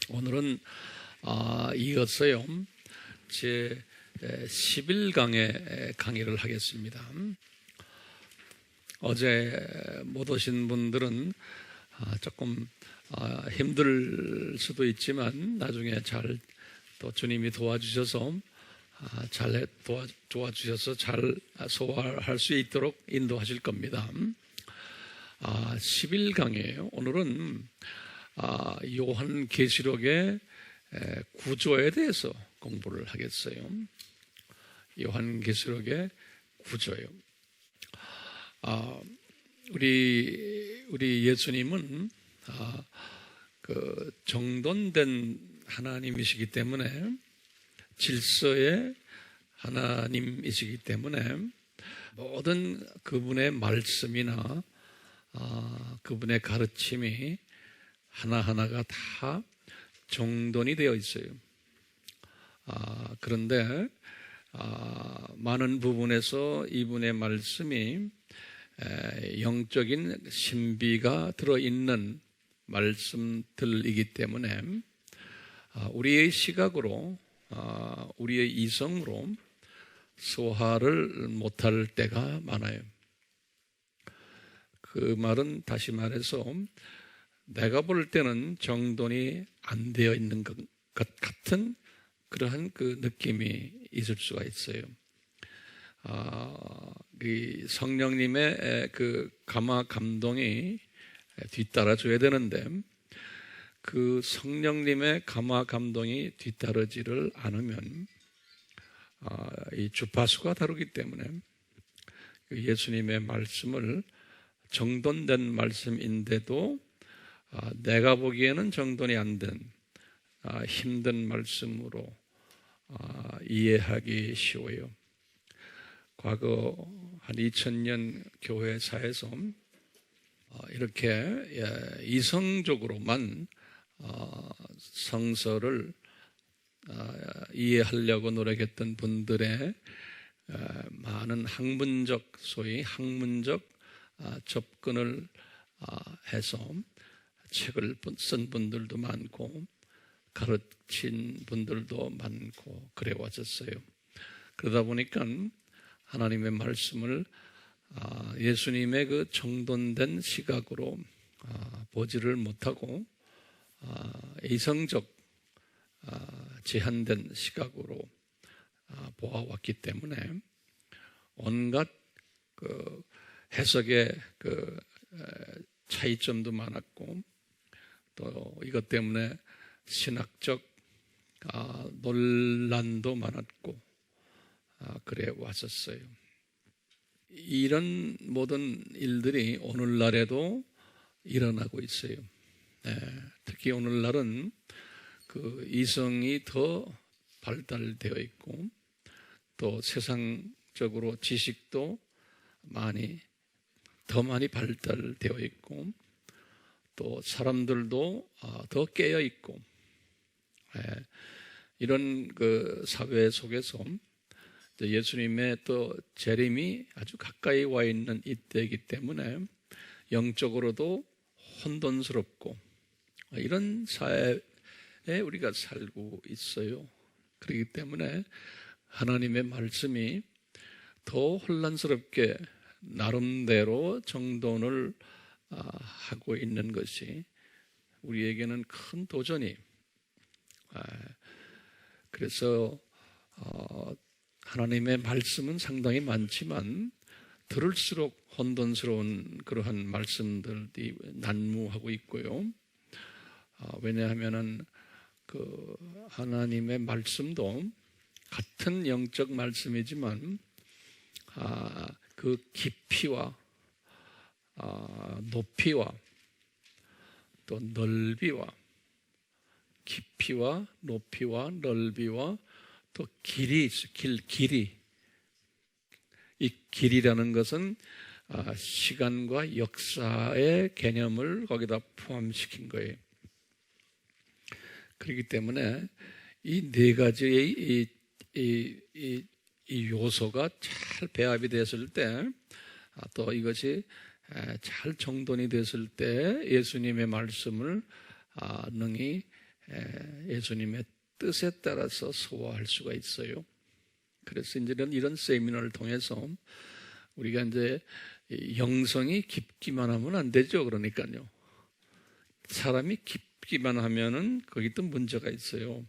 오늘은 이어서요 제 11강의 강의를 하겠습니다. 어제 못 오신 분들은 조금 힘들 수도 있지만 나중에 잘 또 주님이 도와주셔서 잘 도와주셔서 잘 소화할 수 있도록 인도하실 겁니다. 11강이에요. 오늘은 요한계시록의 구조에 대해서 공부를 하겠어요. 요한계시록의 구조요. 우리 예수님은 그 정돈된 하나님이시기 때문에, 질서의 하나님이시기 때문에 모든 그분의 말씀이나 그분의 가르침이 하나하나가 다 정돈이 되어 있어요. 그런데 많은 부분에서 이분의 말씀이 영적인 신비가 들어있는 말씀들이기 때문에 우리의 시각으로, 우리의 이성으로 소화를 못할 때가 많아요. 그 말은 다시 말해서 내가 볼 때는 정돈이 안 되어 있는 것 같은 그러한 그 느낌이 있을 수가 있어요. 그 성령님의 그 감화 감동이 뒤따라줘야 되는데, 그 성령님의 감화 감동이 뒤따르지를 않으면 이 주파수가 다르기 때문에 예수님의 말씀을 정돈된 말씀인데도 내가 보기에는 정돈이 안 된 힘든 말씀으로 이해하기 쉬워요. 과거 한 2000년 교회사에서 이렇게 이성적으로만 성서를 이해하려고 노력했던 분들의 많은 학문적, 소위 학문적 접근을 해서 책을 쓴 분들도 많고 가르친 분들도 많고 그래 왔었어요. 그러다 보니까 하나님의 말씀을 예수님의 그 정돈된 시각으로 보지를 못하고 이성적 제한된 시각으로 보아왔기 때문에 온갖 그 해석의 그 차이점도 많았고, 또 이것 때문에 신학적 논란도 많았고 그래 왔었어요. 이런 모든 일들이 오늘날에도 일어나고 있어요. 특히 오늘날은 그 이성이 더 발달되어 있고, 또 세상적으로 지식도 더 많이 발달되어 있고, 또 사람들도 더 깨어 있고, 이런 그 사회 속에서 예수님의 또 재림이 아주 가까이 와 있는 이때이기 때문에 영적으로도 혼돈스럽고 이런 사회에 우리가 살고 있어요. 그렇기 때문에 하나님의 말씀이 더 혼란스럽게 나름대로 정돈을 하고 있는 것이 우리에게는 큰 도전이. 그래서 하나님의 말씀은 상당히 많지만 들을수록 혼돈스러운 그러한 말씀들이 난무하고 있고요. 왜냐하면은 그 하나님의 말씀도 같은 영적 말씀이지만 그 깊이와 높이와 또 넓이와, 깊이와 높이와 넓이와 또 길이 있어요. 길이. 이 길이라는 것은 시간과 역사의 개념을 거기다 포함시킨 거예요. 그렇기 때문에 이 네 가지의 이 요소가 잘 배합이 됐을 때, 또 이것이 잘 정돈이 됐을 때 예수님의 말씀을 능히 예수님의 뜻에 따라서 소화할 수가 있어요. 그래서 이제 이런 세미나를 통해서 우리가 이제 영성이 깊기만 하면 안 되죠. 그러니까요. 사람이 깊기만 하면은 거기 또 문제가 있어요.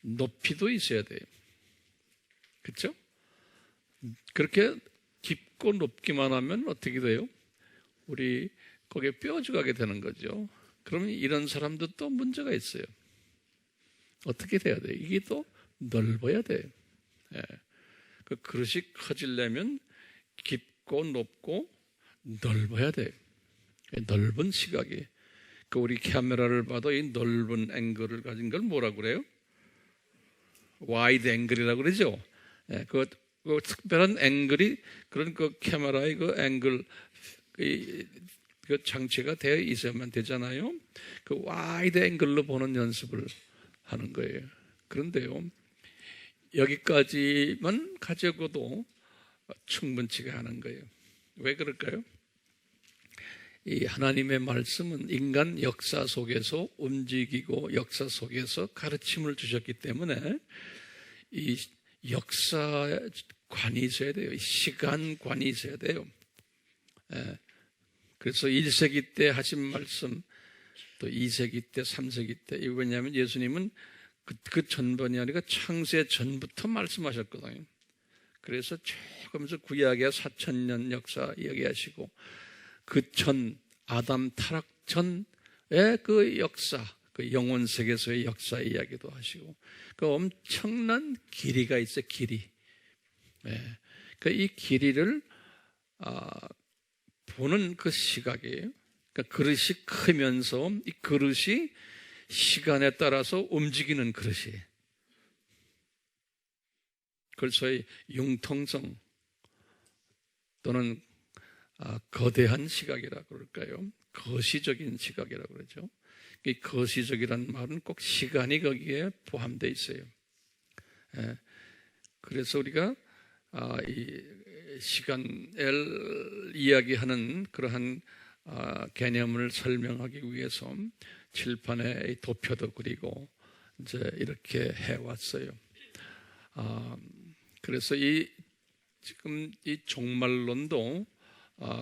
높이도 있어야 돼요. 그렇죠? 그렇게 깊고 높기만 하면 어떻게 돼요? 우리 거기에 뼈죽하게 되는 거죠. 그러면 이런 사람도 또 문제가 있어요. 어떻게 돼야 돼요? 이게 또 넓어야 돼요. 그 그릇이 커지려면 깊고 높고 넓어야 돼요. 넓은 시각이. 그 우리 카메라를 봐도 이 넓은 앵글을 가진 걸 뭐라고 그래요? 와이드 앵글이라고 그러죠. 그 특별한 앵글이 그런 그 카메라의 그 앵글 그 장치가 되어 있어야만 되잖아요. 그 와이드 앵글로 보는 연습을 하는 거예요. 그런데요, 여기까지만 가져고도 충분치가 않은 거예요. 왜 그럴까요? 이 하나님의 말씀은 인간 역사 속에서 움직이고 역사 속에서 가르침을 주셨기 때문에 이 역사관이 있어야 돼요. 시간관이 있어야 돼요. 그래서 1세기 때 하신 말씀, 또 2세기 때, 3세기 때, 이거 왜냐하면 예수님은 그 전번이 아니라 창세 전부터 말씀하셨거든요. 그래서 쭉 하면서 구약의 4,000년 역사 이야기하시고, 그 전, 아담 타락 전의 그 역사, 그 영혼 세계에서의 역사 이야기도 하시고, 그 엄청난 길이가 있어요, 길이. 이 길이를, 보는 그 시각이에요. 그러니까 그릇이 크면서 이 그릇이 시간에 따라서 움직이는 그릇이에요. 그걸 소위 융통성 또는 거대한 시각이라고 그럴까요? 거시적인 시각이라고 그러죠. 이 거시적이라는 말은 꼭 시간이 거기에 포함되어 있어요. 그래서 우리가 이 시간을 이야기하는 그러한 개념을 설명하기 위해서 칠판에 도표도 그리고 이제 이렇게 해왔어요. 그래서 지금 이 종말론도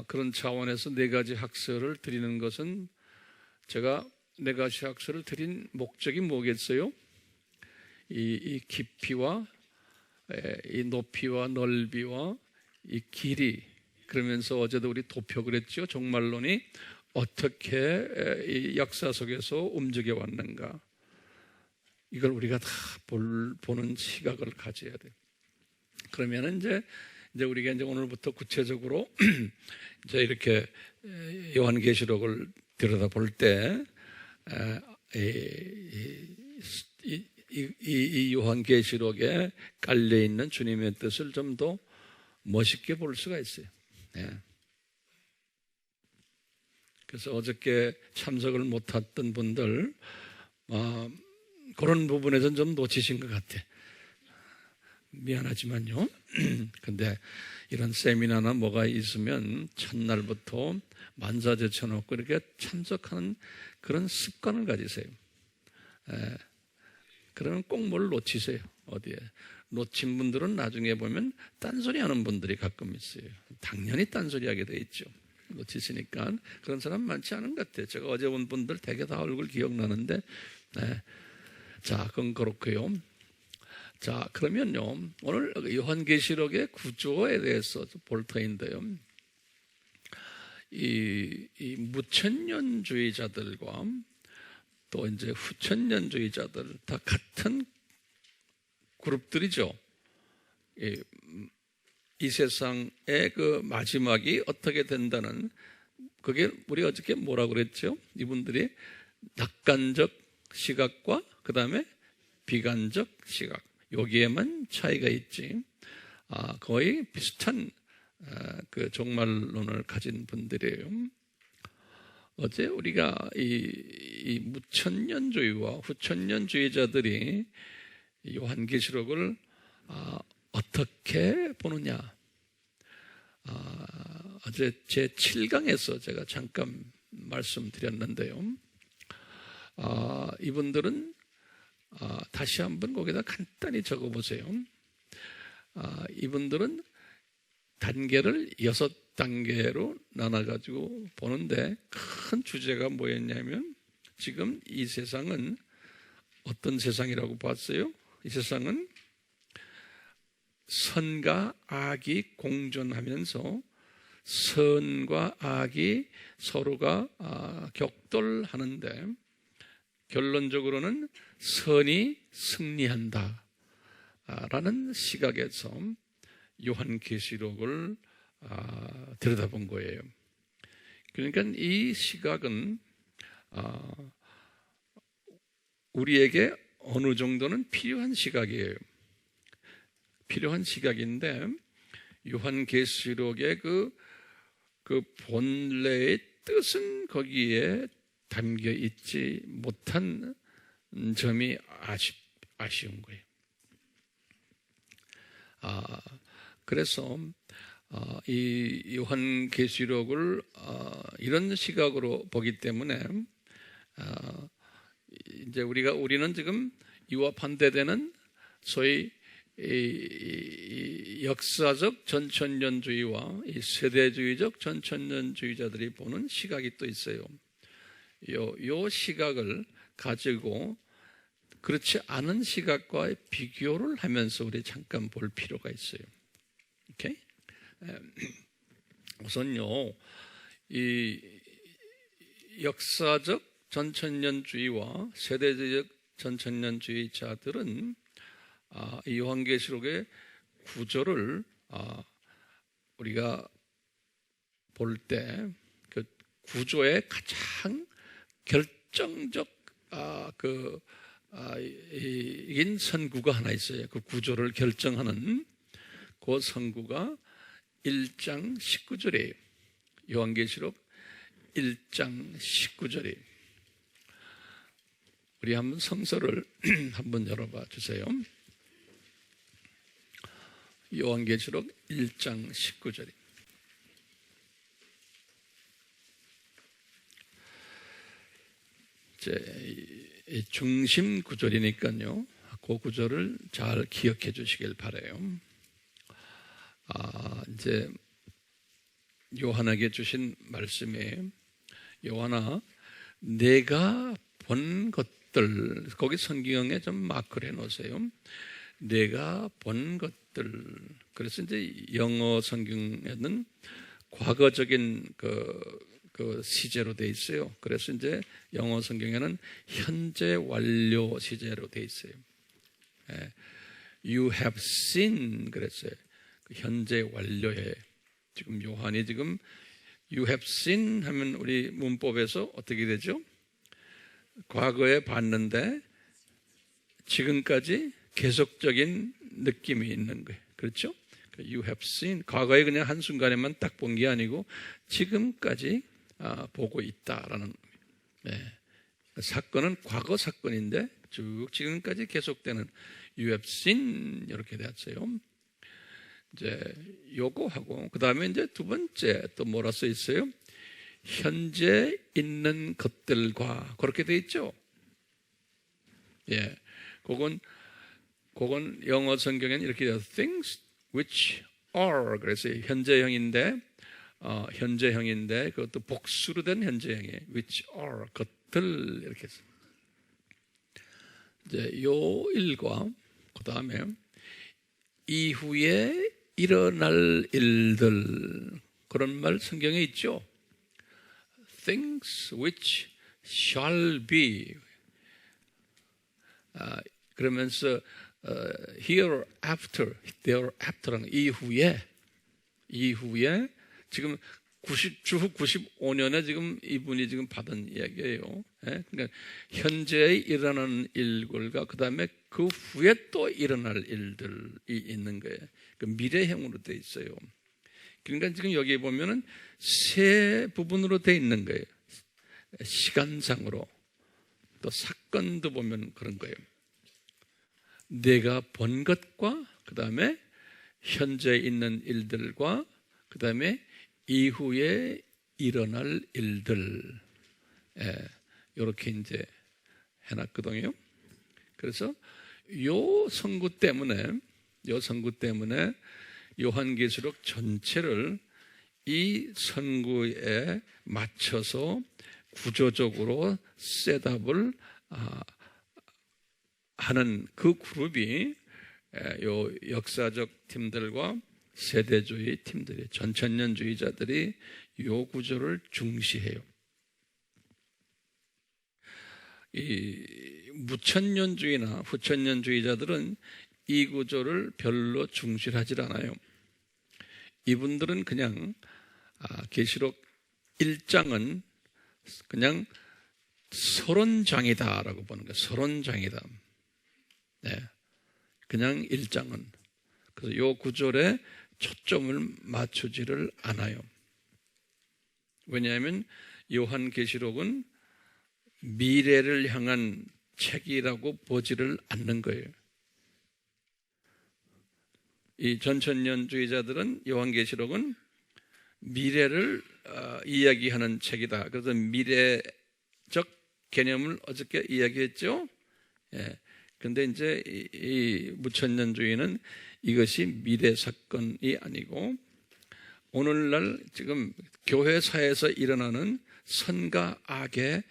그런 차원에서 네 가지 학설을 드리는 것은 제가 네 가지 학설을 드린 목적이 뭐겠어요? 이 깊이와 이 높이와 넓이와 이 길이, 그러면서 어제도 우리 도표 그랬죠. 종말론이 어떻게 이 역사 속에서 움직여 왔는가, 이걸 우리가 다 보는 시각을 가져야 돼요. 그러면 이제 우리가 이제 오늘부터 구체적으로 이제 이렇게 요한계시록을 들여다볼 때 이 요한계시록에 깔려 있는 주님의 뜻을 좀 더 멋있게 볼 수가 있어요. 그래서 어저께 참석을 못했던 분들 그런 부분에서는 좀 놓치신 것 같아. 미안하지만요. 근데 이런 세미나나 뭐가 있으면 첫날부터 만사제쳐놓고 이렇게 참석하는 그런 습관을 가지세요. 그러면 꼭 뭘 놓치세요. 어디에. 놓친 분들은 나중에 보면 딴소리 하는 분들이 가끔 있어요. 당연히 딴소리 하게 돼 있죠. 놓치시니까. 그런 사람 많지 않은 것 같아요. 제가 어제 온 분들 되게 다 얼굴 기억나는데. 자, 그건 그렇고요. 자, 그러면요, 오늘 요한계시록의 구조에 대해서 볼 터인데요. 이 무천년주의자들과 또 이제 후천년주의자들 다 같은 그룹들이죠. 이 세상의 그 마지막이 어떻게 된다는, 그게 우리 어저께 뭐라고 그랬죠? 이분들이 낙관적 시각과 그 다음에 비관적 시각, 여기에만 차이가 있지 거의 비슷한 그 종말론을 가진 분들이에요. 어제 우리가 이 무천년주의와 후천년주의자들이 요한계시록을 어떻게 보느냐, 어제 제 7강에서 제가 잠깐 말씀드렸는데요. 이분들은 다시 한번 거기다 간단히 적어보세요. 이분들은 단계를 6단계로 나눠가지고 보는데 큰 주제가 뭐였냐면 지금 이 세상은 어떤 세상이라고 봤어요? 이 세상은 선과 악이 공존하면서 선과 악이 서로가 격돌하는데 결론적으로는 선이 승리한다 라는 시각에서 요한계시록을 들여다본 거예요. 그러니까 이 시각은 우리에게 어느 정도는 필요한 시각이에요. 필요한 시각인데 요한계시록의 그 본래의 뜻은 거기에 담겨 있지 못한 점이 아쉬운 거예요. 그래서 이 요한계시록을 이런 시각으로 보기 때문에 이제 우리는 지금 이와 반대되는 소위 이 역사적 전천년주의와 이 세대주의적 전천년주의자들이 보는 시각이 또 있어요. 요 시각을 가지고 그렇지 않은 시각과 비교를 하면서 우리 잠깐 볼 필요가 있어요. 오케이? 우선요, 이 역사적 전천년주의와 세대주의적 전천년주의자들은 이 요한계시록의 구조를 우리가 볼 때 그 구조의 가장 결정적 인 선구가 하나 있어요. 그 구조를 결정하는 그 선구가 1장 19절이에요. 요한계시록 1장 19절이에요. 우리 한번 성서를 한번 열어봐 주세요. 요한계시록 1장 19절입니다. 중심 구절이니까요. 그 구절을 잘 기억해 주시길 바라요. 이제 요한에게 주신 말씀에 요한아, 내가 본 것들, 거기 성경에 좀 마크를 해 놓으세요. 내가 본 것들. 그래서 이제 영어 성경에는 과거적인 그 시제로 돼 있어요. 그래서 이제 영어 성경에는 현재 완료 시제로 돼 있어요. You have seen 그랬어요. 현재 완료해. 지금 요한이 지금 You have seen 하면 우리 문법에서 어떻게 되죠? 과거에 봤는데 지금까지 계속적인 느낌이 있는 거예요. 그렇죠? You have seen. 과거에 그냥 한순간에만 딱 본 게 아니고 지금까지 보고 있다라는 사건은 과거 사건인데 쭉 지금까지 계속되는 You have seen 이렇게 되었어요. 이제 요거하고 그 다음에 이제 두 번째 또 뭐라 써 있어요? 현재 있는 것들과 그렇게 돼 있죠. 그건 영어 성경에는 이렇게 돼요. Things which are 그래서 현재형인데 그것도 복수로 된 현재형이에요. which are 것들 이렇게 해서 이제 요 일과 그 다음에 이후에 일어날 일들 그런 말 성경에 있죠. Things which shall be 그러면서 hereafter, thereafter는 이후에 지금 주후 95년에 지금 이분이 지금 받은 이야기예요. 그러니까 현재에 일어나는 일들과 그 다음에 그 후에 또 일어날 일들이 있는 거예요. 그 미래형으로 돼 있어요. 그러니까 지금 여기 보면은 세 부분으로 돼 있는 거예요. 시간상으로 또 사건도 보면 그런 거예요. 내가 본 것과 그 다음에 현재 있는 일들과 그 다음에 이후에 일어날 일들 이렇게 이제 해놨거든요. 그래서 요 선구 때문에 요한계시록 전체를 이 선구에 맞춰서 구조적으로 셋업을 하는 그 그룹이 요 역사적 팀들과 세대주의 팀들이, 전천년주의자들이 요 구조를 중시해요. 이 무천년주의나 후천년주의자들은 이 구조를 별로 중시하지 않아요. 이분들은 그냥 계시록 1장은 그냥 서론장이다라고 보는 거예요. 서론장이다. 네, 그냥 1장은. 그래서 이 구절에 초점을 맞추지를 않아요. 왜냐하면 요한계시록은 미래를 향한 책이라고 보지를 않는 거예요. 이 전천년주의자들은 요한계시록은 미래를 이야기하는 책이다. 그래서 미래적 개념을 어저께 이야기했죠. 예. 근데 이제 이 무천년주의는 이것이 미래 사건이 아니고 오늘날 지금 교회사에서 일어나는 선과 악의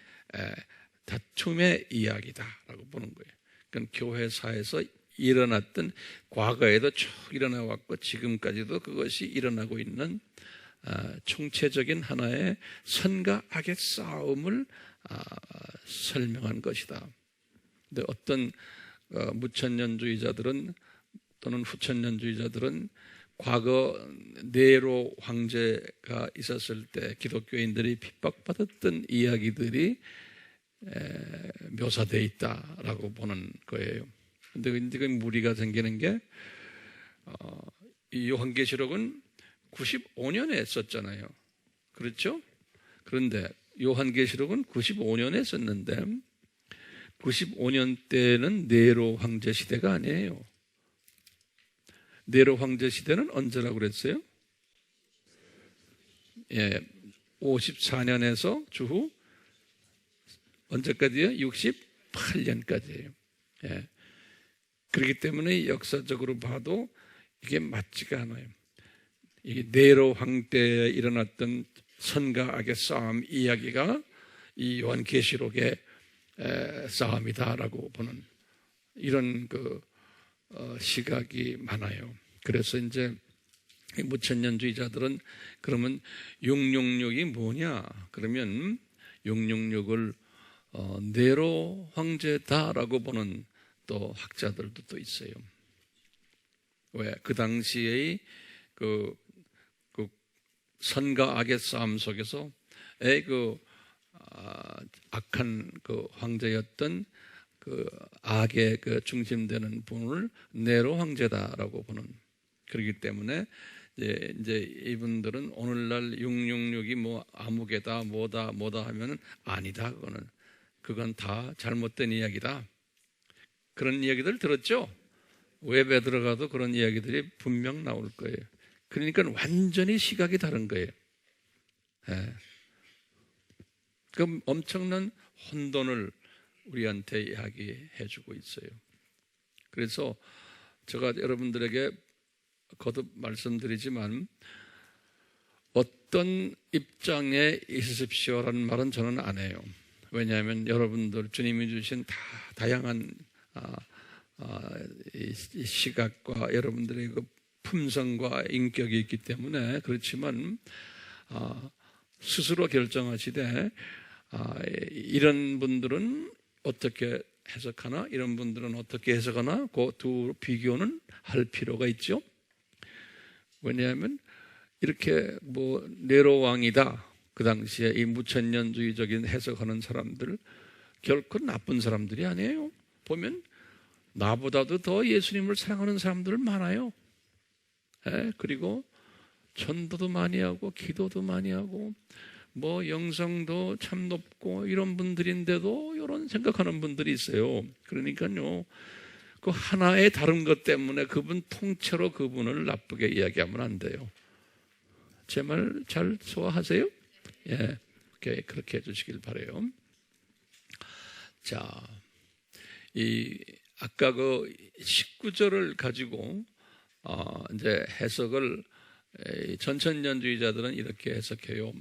다툼의 이야기다라고 보는 거예요. 그러니까 교회사에서 일어났던 과거에도 쭉 일어나왔고 지금까지도 그것이 일어나고 있는 총체적인 하나의 선과 악의 싸움을 설명한 것이다. 근데 어떤 무천년주의자들은 또는 후천년주의자들은 과거 네로 황제가 있었을 때 기독교인들이 핍박받았던 이야기들이 묘사되어 있다라고 보는 거예요. 근데 그 무리가 생기는 게 이 요한계시록은 95년에 썼잖아요. 그렇죠? 그런데 요한계시록은 95년에 썼는데 95년 때는 네로 황제 시대가 아니에요. 네로 황제 시대는 언제라고 그랬어요? 예, 54년에서 주후 언제까지요? 68년까지예요. 예. 그렇기 때문에 역사적으로 봐도 이게 맞지가 않아요. 이게 네로 황때에 일어났던 선과 악의 싸움 이야기가 이 요한계시록의 싸움이다라고 보는 이런 시각이 많아요. 그래서 이제 무천년주의자들은 그러면 666이 뭐냐? 그러면 666을 네로 황제다라고 보는 또 학자들도 또 있어요. 왜? 그 당시의 그 선과 악의 싸움 속에서 악한 황제였던 악의 중심되는 분을 네로 황제다라고 보는. 그렇기 때문에 이제 이분들은 오늘날 666이 뭐 암흑이다 뭐다 하면은 아니다. 그건 다 잘못된 이야기다. 그런 이야기들 들었죠? 웹에 들어가도 그런 이야기들이 분명 나올 거예요. 그러니까 완전히 시각이 다른 거예요. 예. 그럼 엄청난 혼돈을 우리한테 이야기해 주고 있어요. 그래서 제가 여러분들에게 거듭 말씀드리지만 어떤 입장에 있으십시오라는 말은 저는 안 해요. 왜냐하면 여러분들 주님이 주신 다양한 이 시각과 여러분들의 그 품성과 인격이 있기 때문에 그렇지만 스스로 결정하시되 이런 분들은 어떻게 해석하나 이런 분들은 어떻게 해석하나 그 두 비교는 할 필요가 있죠. 왜냐하면 이렇게 네로 왕이다 그 당시에 이 무천년주의적인 해석하는 사람들 결코 나쁜 사람들이 아니에요. 보면 나보다도 더 예수님을 사랑하는 사람들 많아요. 그리고 전도도 많이 하고 기도도 많이 하고 영성도 참 높고 이런 분들인데도 이런 생각하는 분들이 있어요. 그러니까요, 그 하나의 다른 것 때문에 그분 통째로 그분을 나쁘게 이야기하면 안 돼요. 제 말 잘 소화하세요? 예, 그렇게 해주시길 바라요. 자, 아까 그 19절을 가지고 이제 해석을 전천년주의자들은 이렇게 해석해요.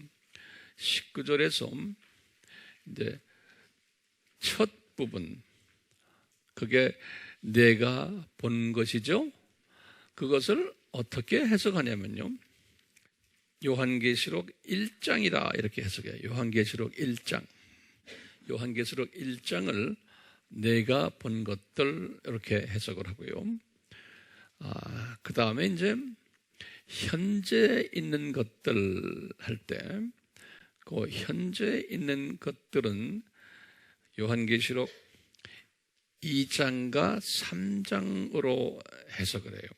19절에서 이제 첫 부분, 그게 내가 본 것이죠. 그것을 어떻게 해석하냐면요, 요한계시록 1장이다 이렇게 해석해요. 요한계시록 1장. 요한계시록 1장을 내가 본 것들 이렇게 해석을 하고요. 그 다음에 이제 현재 있는 것들 할 때, 그 현재 있는 것들은 요한계시록 2장과 3장으로 해석을 해요.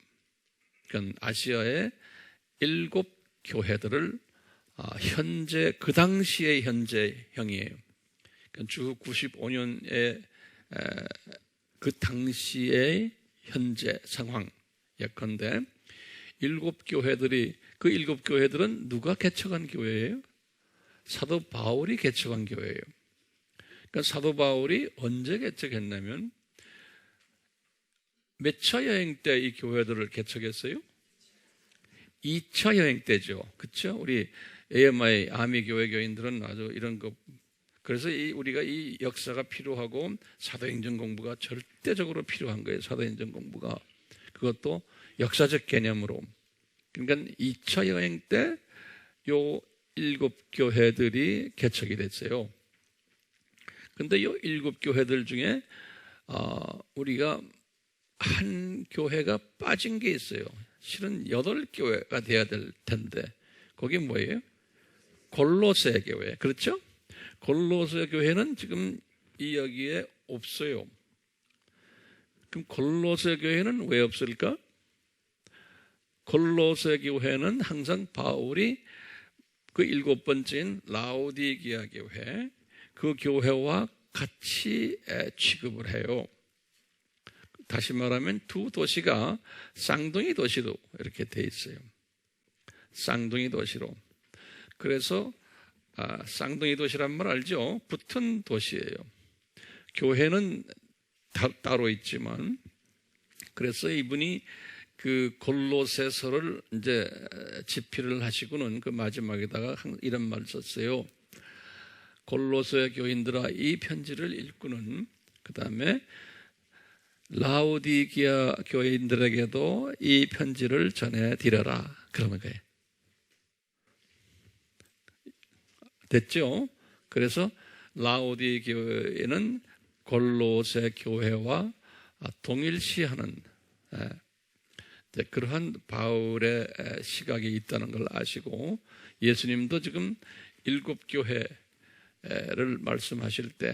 그러니까 아시아의 7 교회들을 현재, 그 당시의 현재형이에요. 그러니까 주 95년에 그 당시의 현재 상황 예컨대 7 교회들이, 그 7 교회들은 누가 개척한 교회예요? 사도 바울이 개척한 교회예요. 그러니까 사도 바울이 언제 개척했냐면 몇 차 여행 때 이 교회들을 개척했어요? 2차 여행 때죠. 그렇죠? 우리 AMI 아미 교회 교인들은 아주 이런 거, 그래서 우리가 이 역사가 필요하고 사도행전 공부가 절대적으로 필요한 거예요. 사도행전 공부가. 그것도 역사적 개념으로. 그러니까 2차 여행 때 요 7 교회들이 개척이 됐어요. 근데 요 7 교회들 중에 우리가 한 교회가 빠진 게 있어요. 실은 8 교회가 돼야 될 텐데 그게 뭐예요? 골로새 교회. 그렇죠? 골로새 교회는 지금 여기에 없어요. 그럼 골로새 교회는 왜 없을까? 골로새 교회는 항상 바울이 그 7번째인 라오디게아 교회, 그 교회와 같이 취급을 해요. 다시 말하면 두 도시가 쌍둥이 도시로 이렇게 돼 있어요. 쌍둥이 도시로. 그래서 쌍둥이 도시란 말 알죠? 붙은 도시예요. 교회는 따로 있지만, 그래서 이분이 그 골로새서를 이제 집필을 하시고는 그 마지막에다가 이런 말을 썼어요. 골로새 교인들아, 이 편지를 읽고는 그 다음에 라오디게아 교인들에게도 이 편지를 전해드려라. 그러는 거예요. 됐죠? 그래서 라오디게아는 골로새 교회와 동일시하는 그러한 바울의 시각이 있다는 걸 아시고, 예수님도 지금 7 교회를 말씀하실 때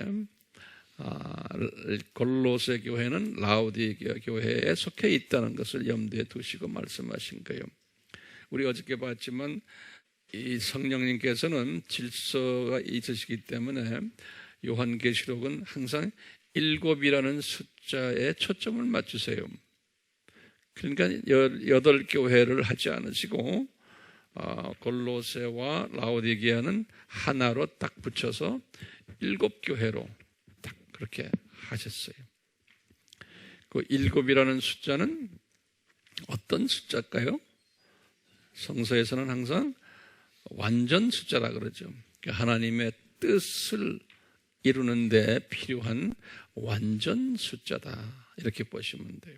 골로새 교회는 라오디게아 교회에 속해 있다는 것을 염두에 두시고 말씀하신 거예요. 우리 어저께 봤지만 이 성령님께서는 질서가 있으시기 때문에 요한계시록은 항상 7이라는 숫자에 초점을 맞추세요. 그러니까 8 교회를 하지 않으시고 골로새와 라오디게아는 하나로 딱 붙여서 7 교회로 딱 그렇게 하셨어요. 그 7이라는 숫자는 어떤 숫자일까요? 성서에서는 항상 완전 숫자라 그러죠. 하나님의 뜻을 이루는 데 필요한 완전 숫자다, 이렇게 보시면 돼요.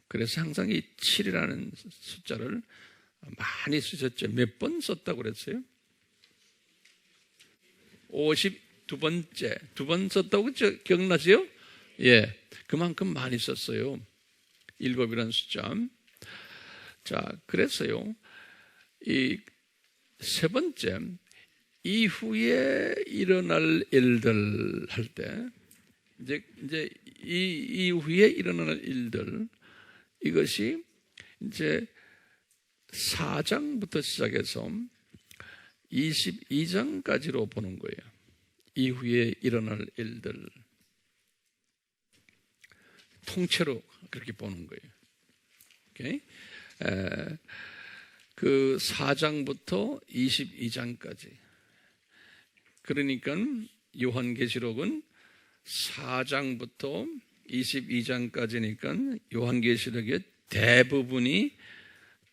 그래서 항상 이 7이라는 숫자를 많이 쓰셨죠. 몇 번 썼다고 그랬어요? 52번째. 2번 썼다고 기억나세요? 예. 그만큼 많이 썼어요. 7이라는 숫자. 자, 그래서요, 이 3번째, 이후에 일어날 일들 할 때, 이제 이 이후에 일어날 일들, 이것이 이제 4장부터 시작해서 22장까지로 보는 거예요. 이후에 일어날 일들. 통째로 그렇게 보는 거예요. 오케이? 그 4장부터 22장까지. 그러니까 요한계시록은 4장부터 22장까지니까 요한계시록의 대부분이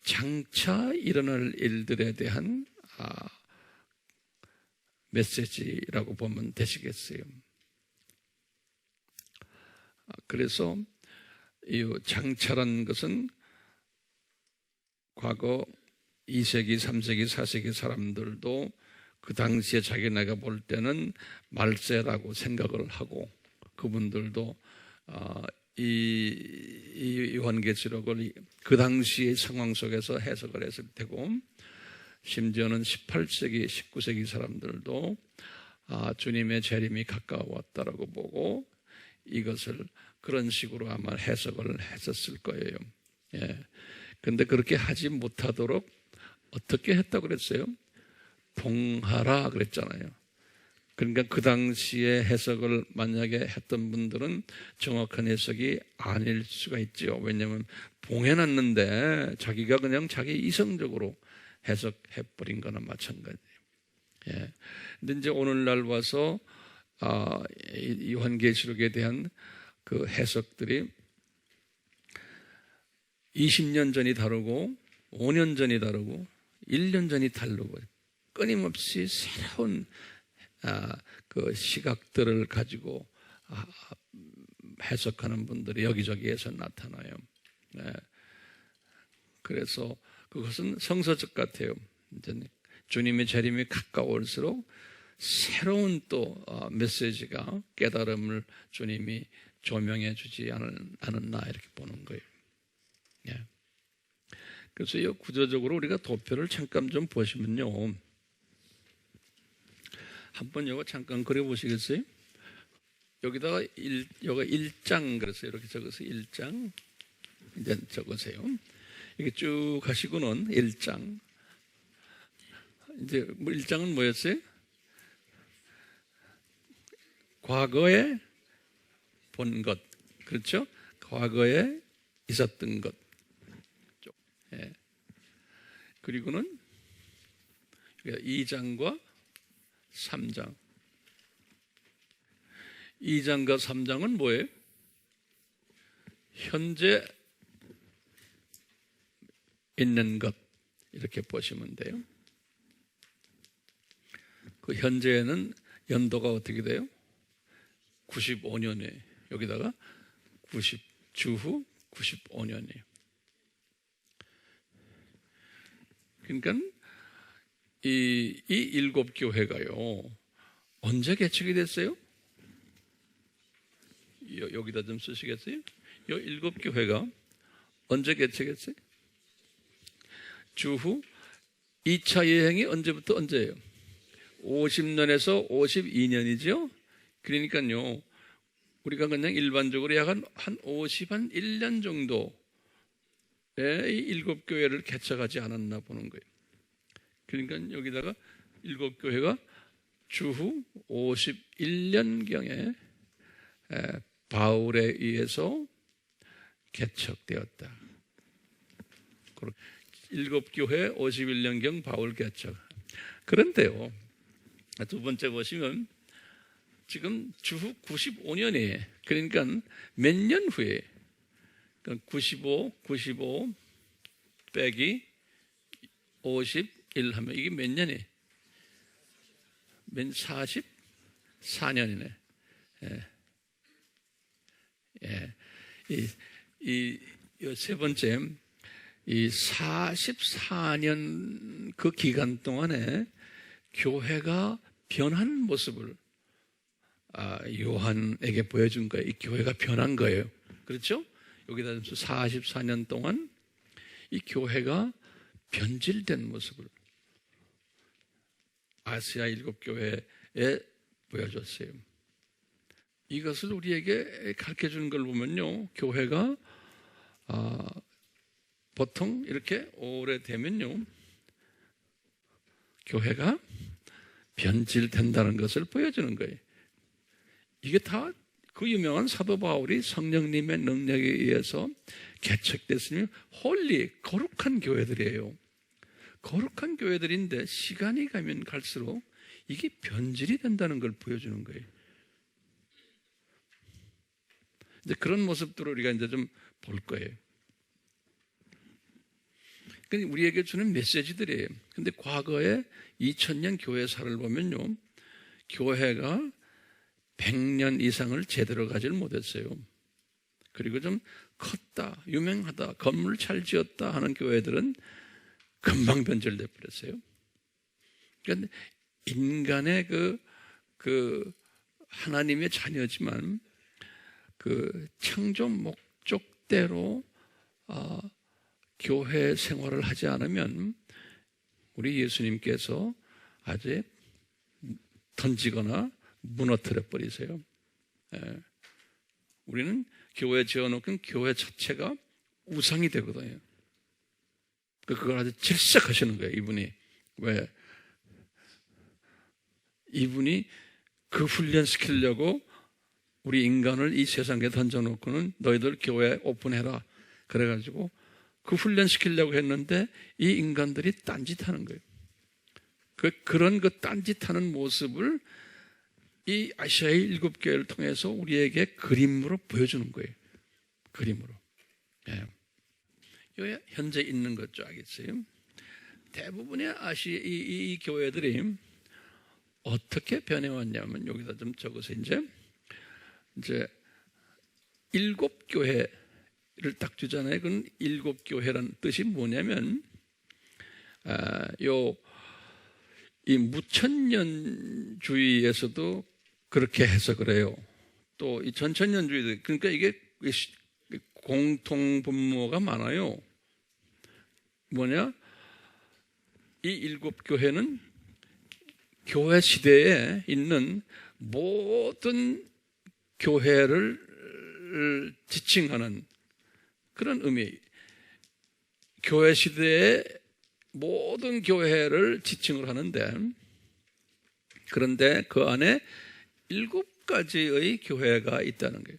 장차 일어날 일들에 대한 메시지라고 보면 되시겠어요. 그래서 이 장차라는 것은 과거 2세기, 3세기, 4세기 사람들도 그 당시에 자기네가 볼 때는 말세라고 생각을 하고, 그분들도 이 요한계시록을 그 당시의 상황 속에서 해석을 했을 테고, 심지어는 18세기, 19세기 사람들도 주님의 재림이 가까웠다라고 보고 이것을 그런 식으로 아마 해석을 했었을 거예요. 근데 그렇게 하지 못하도록 어떻게 했다고 그랬어요? 봉하라 그랬잖아요. 그러니까 그 당시에 해석을 만약에 했던 분들은 정확한 해석이 아닐 수가 있죠. 왜냐하면 봉해놨는데 자기가 그냥 자기 이성적으로 해석해버린 거나 마찬가지예요. 근데 이제 오늘날 와서 요한계시록에 대한 그 해석들이 20년 전이 다르고 5년 전이 다르고 1년 전이 다르고 끊임없이 새로운 그 시각들을 가지고 해석하는 분들이 여기저기에서 나타나요. 그래서 그것은 성서적 같아요. 이제 주님의 재림이 가까울수록 새로운 또 메시지가, 깨달음을 주님이 조명해 주지 않았나 이렇게 보는 거예요. 그래서 이 구조적으로 우리가 도표를 잠깐 좀 보시면요, 한번 이거 잠깐 그려보시겠어요? 여기다가 여기가 1장 그랬어요. 이렇게 적어서 1장 이제 적으세요. 이렇게 쭉 가시고는 1장. 이제 1장은 뭐였어요? 과거에 본 것, 그렇죠? 과거에 있었던 것. 그리고는 2장과 3장. 2장과 3장은 뭐예요? 현재 있는 것, 이렇게 보시면 돼요. 그 현재에는 연도가 어떻게 돼요? 95년에 여기다가 주후 95년이에요. 그러니까 이 일곱 교회가요, 언제 개척이 됐어요? 여기다 좀 쓰시겠어요? 이 일곱 교회가 언제 개척했어요? 주후 2차 여행이 언제부터 언제예요? 50년에서 52년이죠. 그러니까요, 우리가 그냥 일반적으로 약 한 51년 정도에 이 일곱 교회를 개척하지 않았나 보는 거예요. 그러니까 여기다가 일곱 교회가 주후 51년경에 바울에 의해서 개척되었다. 일곱 교회 51년경 바울 개척. 그런데요, 두 번째 보시면 지금 주후 95년이에요. 그러니까 몇 년 후에 95 빼기 51 하면 이게 몇 년이에요? 44년이네. 이 세 번째, 이 44년 그 기간 동안에 교회가 변한 모습을 요한에게 보여준 거예요. 이 교회가 변한 거예요. 그렇죠? 여기다 44년 동안 이 교회가 변질된 모습을 아시아 일곱 교회에 보여줬어요. 이것을 우리에게 가르쳐 주는 걸 보면요, 교회가 보통 이렇게 오래되면요, 교회가 변질된다는 것을 보여주는 거예요. 이게 다 그 유명한 사도 바울이 성령님의 능력에 의해서 개척됐으니 홀리, 거룩한 교회들이에요. 거룩한 교회들인데 시간이 가면 갈수록 이게 변질이 된다는 걸 보여주는 거예요. 이제 그런 모습들을 우리가 이제 좀 볼 거예요. 그러니까 우리에게 주는 메시지들이에요. 근데 과거에 2000년 교회사를 보면요, 교회가 100년 이상을 제대로 가지를 못했어요. 그리고 좀 컸다, 유명하다, 건물 잘 지었다 하는 교회들은 금방 변절돼 버렸어요. 그러니까 인간의 그 하나님의 자녀지만 그 창조 목적대로 교회 생활을 하지 않으면 우리 예수님께서 아주 던지거나 무너뜨려 버리세요. 우리는 교회 지어놓은 교회 자체가 우상이 되거든요. 그걸 아주 질색하시는 거예요, 이분이. 왜? 이분이 그 훈련시키려고 우리 인간을 이 세상에 던져놓고는 너희들 교회 오픈해라. 그래가지고 그 훈련시키려고 했는데 이 인간들이 딴짓하는 거예요. 그런 딴짓하는 모습을 이 아시아의 7교회를 통해서 우리에게 그림으로 보여주는 거예요. 그림으로. 예. 현재 있는 것 줄 알겠어요? 대부분의 이 교회들이 어떻게 변해왔냐면 여기다 좀 적어서 이제 7교회를 딱 주잖아요. 그건 7교회라는 뜻이 뭐냐면 이 무천년주의에서도 그렇게 해석을 해요. 또 이 전천년주의도, 그러니까 이게 공통분모가 많아요. 뭐냐? 이 7교회는 교회 시대에 있는 모든 교회를 지칭하는 그런 의미. 교회 시대의 모든 교회를 지칭을 하는데, 그런데 그 안에 7가지의 교회가 있다는 거예요.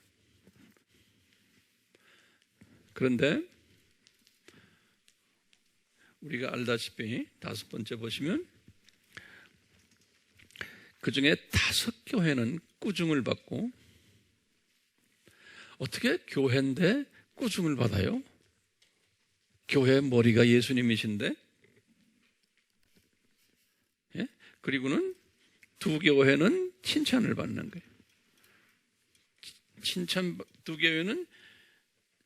그런데 우리가 알다시피 5번째 보시면 그 중에 5교회는 꾸중을 받고, 어떻게 교회인데 꾸중을 받아요? 교회의 머리가 예수님이신데? 예? 그리고는 2교회는 칭찬을 받는 거예요. 2교회는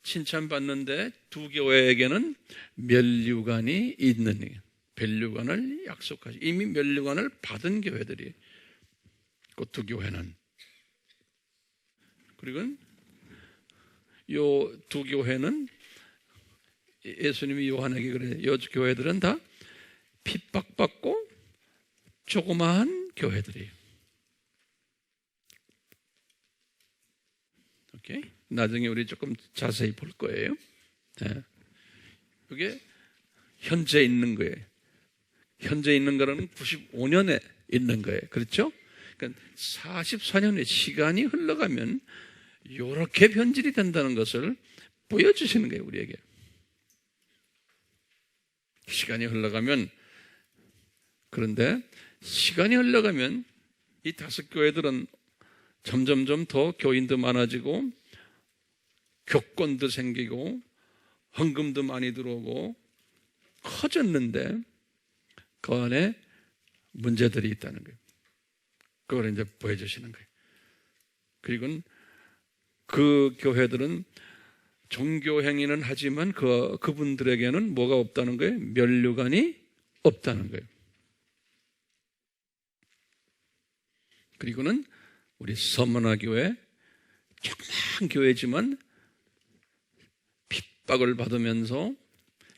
칭찬받는데 2교회에게는 면류관이 있는 거예요. 면류관을 약속하시. 이미 면류관을 받은 교회들이 그 2교회는. 그리고 요 2교회는 예수님이 요한에게 그래요. 요 교회들은 다 핍박받고 조그마한 교회들이에요. 오케이? 나중에 우리 조금 자세히 볼 거예요. 네. 그게 현재 있는 거예요. 현재 있는 거는 95년에 있는 거예요. 그렇죠? 그러니까 44년의 시간이 흘러가면 이렇게 변질이 된다는 것을 보여주시는 거예요, 우리에게. 시간이 흘러가면, 그런데 시간이 흘러가면 이 5교회들은 점점점 더 교인도 많아지고 교권도 생기고 헌금도 많이 들어오고 커졌는데 그 안에 문제들이 있다는 거예요. 그걸 이제 보여주시는 거예요. 그리고 그 교회들은 종교 행위는 하지만 그분들에게는 뭐가 없다는 거예요? 면류관이 없다는 거예요. 그리고는 우리 서문화교회, 조그만 교회지만 핍박을 받으면서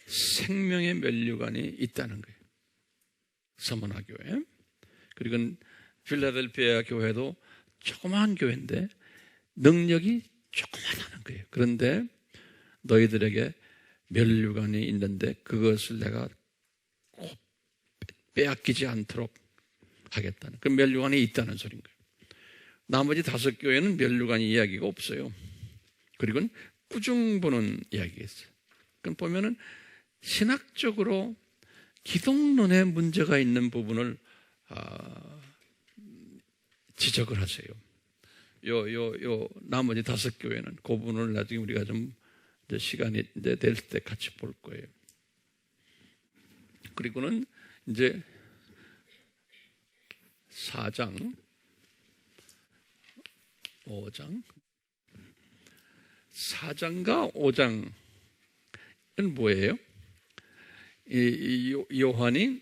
생명의 면류관이 있다는 거예요. 서문화교회. 그리고 필라델피아 교회도 조그만 교회인데 능력이 조그만하는 거예요. 그런데 너희들에게 면류관이 있는데 그것을 내가 꼭 빼앗기지 않도록 하겠다는, 그 면류관이 있다는 소린 거예요. 나머지 5교회는 면류관 이야기가 없어요. 그리고 꾸중 보는 이야기가 있어요. 그럼 보면은 신학적으로 기독론에 문제가 있는 부분을 지적을 하세요. 요 나머지 5교회는 그 부분을 나중에 우리가 좀 이제 시간이 이제 될 때 같이 볼 거예요. 그리고는 이제 4장, 5장, 4장과 5장은 뭐예요? 이 요한이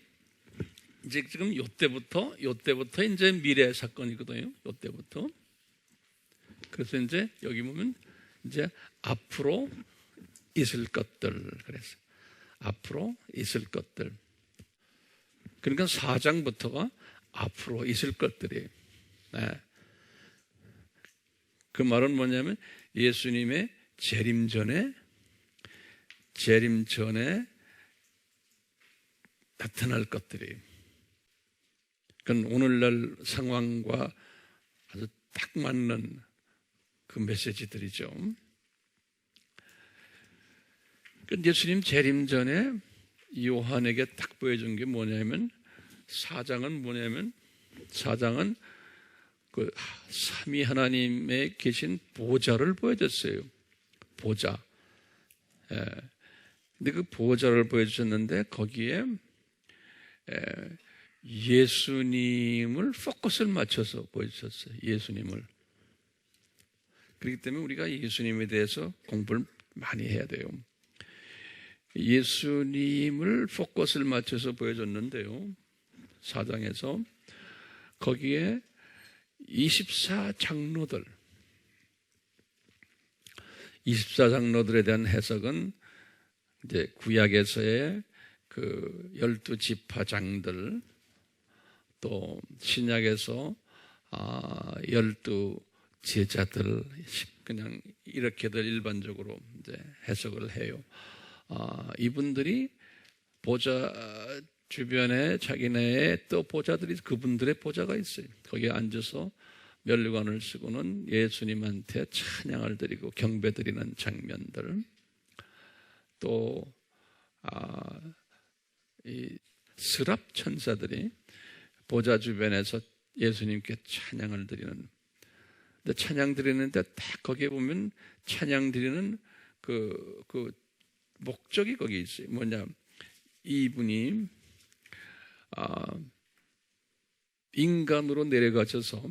이제 지금 요때부터 이제 미래 사건이거든요. 요때부터. 그래서 이제 여기 보면 이제 앞으로 있을 것들 그래서 앞으로 있을 것들. 그러니까 4장부터가 앞으로 있을 것들이에요. 네. 그 말은 뭐냐면 예수님의 재림 전에 나타날 것들이에요. 그건 오늘날 상황과 아주 딱 맞는 그 메시지들이죠. 예수님 재림 전에 요한에게 딱 보여준 게 뭐냐면 4장은 그 삼위 하나님에 계신 보좌를 보여줬어요. 보좌. 예. 근데 그 보좌를 보여주셨는데 거기에 예수님을 포커스를 맞춰서 보여주셨어요. 예수님을. 그렇기 때문에 우리가 예수님에 대해서 공부를 많이 해야 돼요. 예수님을 포커스를 맞춰서 보여줬는데요. 4장에서 거기에 24장로들에 대한 해석은 이제 구약에서의 그 12지파장들, 또 신약에서 12제자들, 그냥 이렇게들 일반적으로 이제 해석을 해요. 이분들이 보좌 주변에 자기네의 또 보좌들이 그분들의 보좌가 있어요. 거기에 앉아서 면류관을 쓰고는 예수님한테 찬양을 드리고 경배드리는 장면들, 또 이 스랍 천사들이 보좌 주변에서 예수님께 찬양을 드리는. 근데 찬양 드리는데 딱 거기에 보면 찬양 드리는 그 목적이 거기 있어요. 뭐냐, 이분이 인간으로 내려가셔서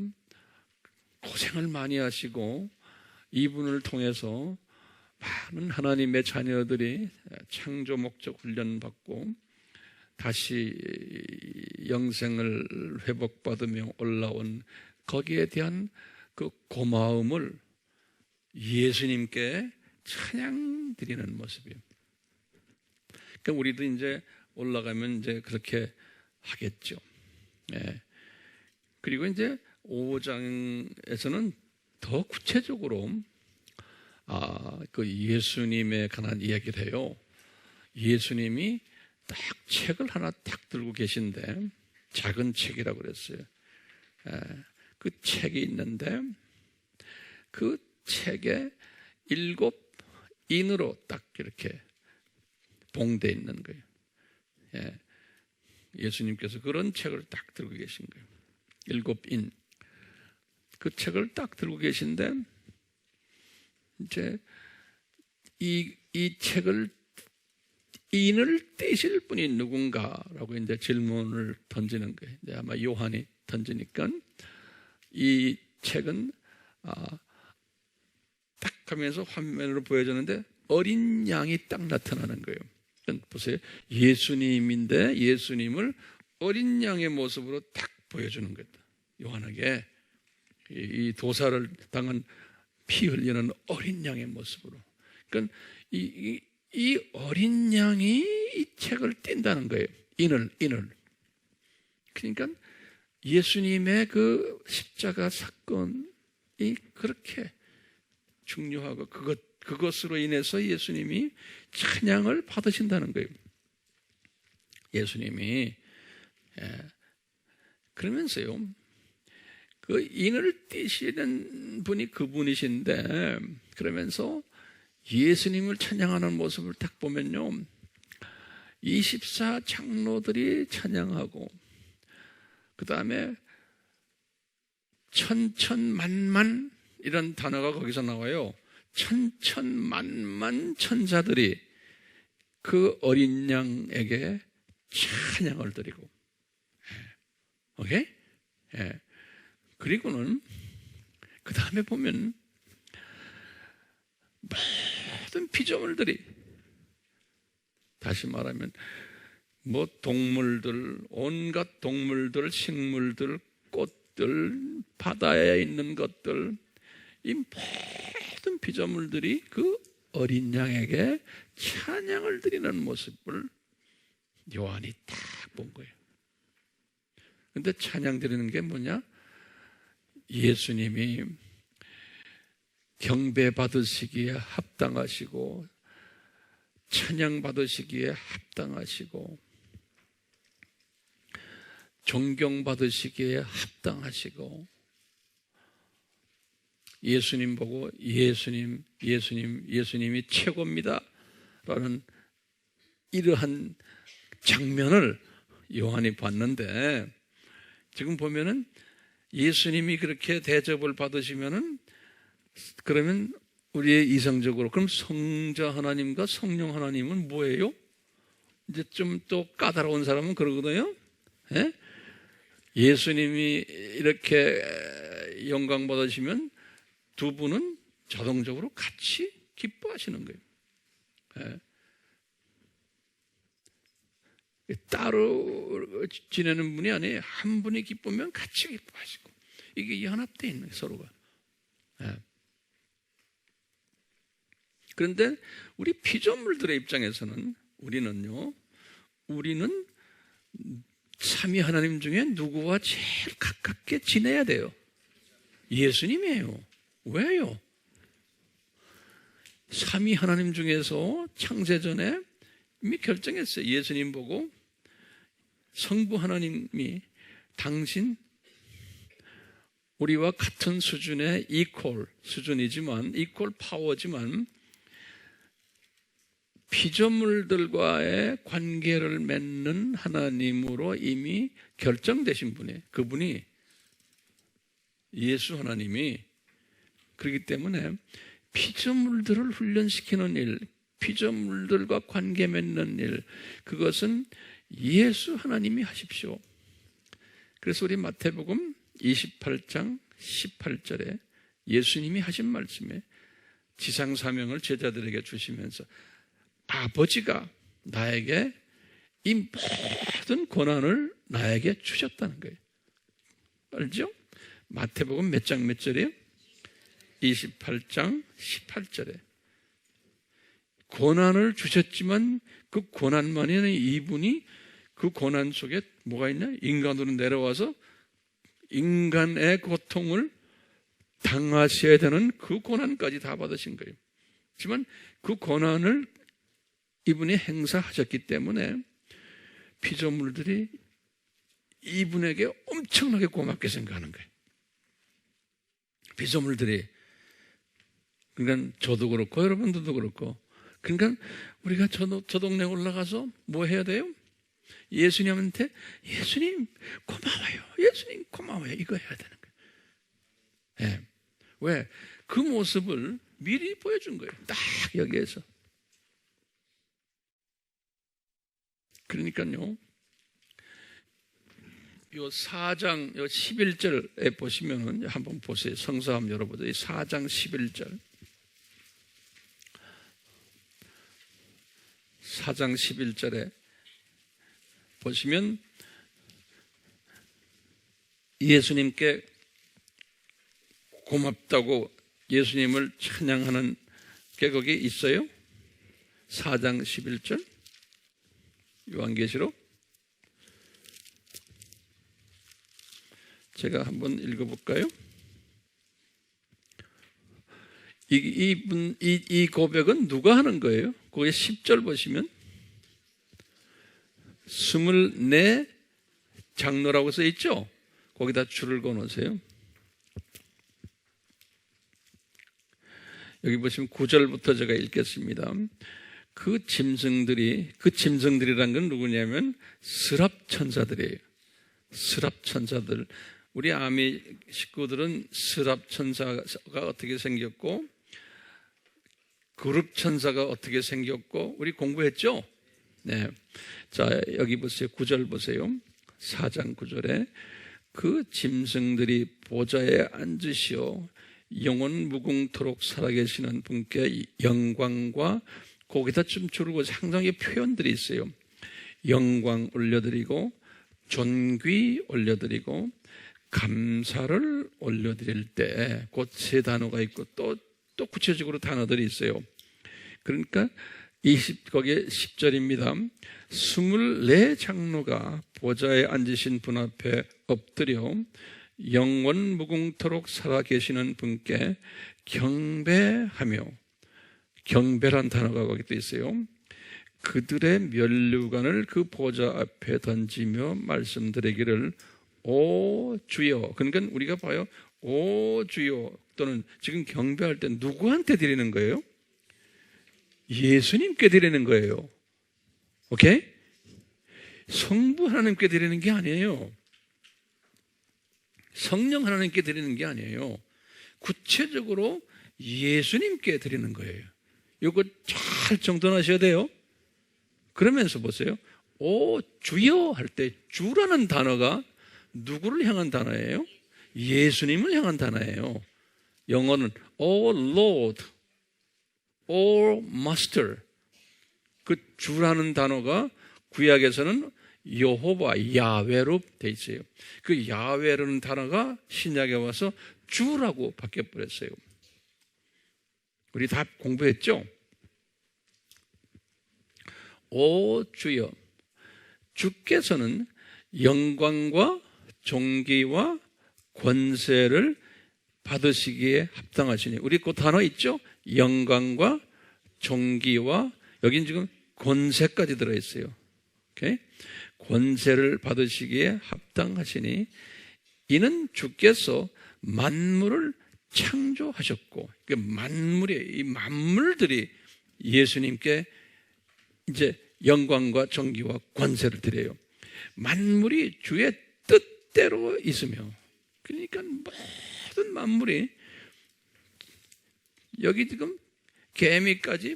고생을 많이 하시고 이분을 통해서 많은 하나님의 자녀들이 창조 목적 훈련 받고 다시 영생을 회복받으며 올라온 거기에 대한 그 고마움을 예수님께 찬양 드리는 모습이에요. 그러니까 우리도 이제 올라가면 이제 그렇게 하겠죠. 네. 그리고 이제 5장에서는 더 구체적으로 그 예수님에 관한 이야기를 해요. 예수님이 딱 책을 하나 딱 들고 계신데, 작은 책이라고 그랬어요. 그 책이 있는데 그 책에 7 인으로 딱 이렇게 봉돼 있는 거예요. 예수님께서 그런 책을 딱 들고 계신 거예요. 7 인. 그 책을 딱 들고 계신데 이제 이 책을 인을 떼실 분이 누군가라고 이제 질문을 던지는 거예요. 이제 아마 요한이 던지니까 이 책은 딱 하면서 화면으로 보여줬는데 어린 양이 딱 나타나는 거예요. 보세요. 예수님인데 예수님을 어린 양의 모습으로 딱 보여주는 거다. 요한에게 이 도사를 당한 피 흘리는 어린 양의 모습으로. 그러니까 이 어린 양이 이 책을 띈다는 거예요. 인을. 그러니까 예수님의 그 십자가 사건이 그렇게 중요하고 그것으로 인해서 예수님이 찬양을 받으신다는 거예요. 예수님이. 그러면서요, 그 인을 띄시는 분이 그분이신데, 그러면서 예수님을 찬양하는 모습을 딱 보면요, 24장로들이 찬양하고, 그 다음에 천천만만 이런 단어가 거기서 나와요. 천천만만 천사들이 그 어린 양에게 찬양을 드리고, 오케이? 예. 그리고는 그 다음에 보면 모든 피조물들이, 다시 말하면 뭐 동물들, 온갖 동물들, 식물들, 꽃들, 바다에 있는 것들, 이 모든 피조물들이 그 어린 양에게 찬양을 드리는 모습을 요한이 딱 본 거예요. 근데 찬양 드리는 게 뭐냐? 예수님이 경배 받으시기에 합당하시고, 찬양 받으시기에 합당하시고, 존경 받으시기에 합당하시고, 예수님 보고 예수님이 최고입니다 라는 이러한 장면을 요한이 봤는데, 지금 보면은 예수님이 그렇게 대접을 받으시면은, 그러면 우리의 이성적으로, 그럼 성자 하나님과 성령 하나님은 뭐예요? 이제 좀 또 까다로운 사람은 그러거든요. 예? 예수님이 이렇게 영광 받으시면 두 분은 자동적으로 같이 기뻐하시는 거예요. 예. 따로 지내는 분이 아니에요. 한 분이 기쁘면 같이 기뻐하시고, 이게 연합되어 있는 거예요, 서로가. 예. 그런데 우리 피조물들의 입장에서는 우리는 삼위 하나님 중에 누구와 제일 가깝게 지내야 돼요? 예수님이에요. 왜요? 삼위 하나님 중에서 창세전에 이미 결정했어요. 예수님 보고 성부 하나님이 당신 우리와 같은 수준의 이퀄 수준이지만, 이퀄 파워지만 피조물들과의 관계를 맺는 하나님으로 이미 결정되신 분이에요. 그분이 예수 하나님이. 그렇기 때문에 피조물들을 훈련시키는 일, 피조물들과 관계 맺는 일, 그것은 예수 하나님이 하십시오. 그래서 우리 마태복음 28장 18절에 예수님이 하신 말씀에 지상사명을 제자들에게 주시면서 아버지가 나에게 이 모든 권한을 나에게 주셨다는 거예요. 알죠? 마태복음 몇 장 몇 절이에요? 28장 18절에 권한을 주셨지만 그 권한만이 아니라 이분이 그 권한 속에 뭐가 있냐? 인간으로 내려와서 인간의 고통을 당하셔야 되는 그 권한까지 다 받으신 거예요. 하지만 그 권한을 이분이 행사하셨기 때문에 피조물들이 이분에게 엄청나게 고맙게 생각하는 거예요. 피조물들이. 그러니까 저도 그렇고 여러분들도 그렇고, 그러니까 우리가 저 동네에 올라가서 뭐 해야 돼요? 예수님한테 예수님 고마워요, 예수님 고마워요, 이거 해야 되는 거예요. 네. 왜? 그 모습을 미리 보여준 거예요. 딱 여기에서. 그러니까요, 요 4장 요 11절에 보시면은 한번 보세요. 성서 한번 열어보세요. 이 4장 11절. 4장 11절에 보시면 예수님께 고맙다고 예수님을 찬양하는 게 거기 있어요. 4장 11절 요한계시록, 제가 한번 읽어볼까요? 이 고백은 누가 하는 거예요? 거기 10절 보시면 24 장로라고 써 있죠? 거기다 줄을 그어놓으세요. 여기 보시면 9절부터 제가 읽겠습니다. 그 짐승들이란 건 누구냐면 스랍 천사들이에요. 스랍 천사들. 우리 아미 식구들은 스랍 천사가 어떻게 생겼고 그룹 천사가 어떻게 생겼고 우리 공부했죠? 네. 자, 여기 보세요. 9절 보세요. 4장 9절에 그 짐승들이 보좌에 앉으시어 영원 무궁토록 살아계시는 분께 영광과 거기다 좀 주르고 상당히 표현들이 있어요. 영광 올려드리고 존귀 올려드리고 감사를 올려드릴 때 곧 세 단어가 있고 또 구체적으로 단어들이 있어요. 그러니까 거기에 10절입니다. 24장로가 보좌에 앉으신 분 앞에 엎드려 영원 무궁토록 살아계시는 분께 경배하며, 경배란 단어가 거기 또 있어요. 그들의 면류관을 그 보좌 앞에 던지며 말씀드리기를 오 주여. 그러니까 우리가 봐요. 오 주여 또는 지금 경배할 때 누구한테 드리는 거예요? 예수님께 드리는 거예요. 오케이? 성부 하나님께 드리는 게 아니에요. 성령 하나님께 드리는 게 아니에요. 구체적으로 예수님께 드리는 거예요. 이거 잘 정돈하셔야 돼요. 그러면서 보세요. 오 주여 할 때 주라는 단어가 누구를 향한 단어예요? 예수님을 향한 단어예요. 영어는 O Lord, O Master. 그 주라는 단어가 구약에서는 여호와, 야훼로 돼 있어요. 그 야훼라는 단어가 신약에 와서 주라고 바뀌어버렸어요. 우리 다 공부했죠? 오 주여. 주께서는 영광과 존귀와 권세를 받으시기에 합당하시니. 우리 그 단어 있죠? 영광과 존귀와, 여긴 지금 권세까지 들어있어요. 오케이? 권세를 받으시기에 합당하시니 이는 주께서 만물을 창조하셨고, 이 만물들이 예수님께 이제 영광과 존귀와 권세를 드려요. 만물이 주의 뜻대로 있으며, 그러니까 모든 만물이, 여기 지금 개미까지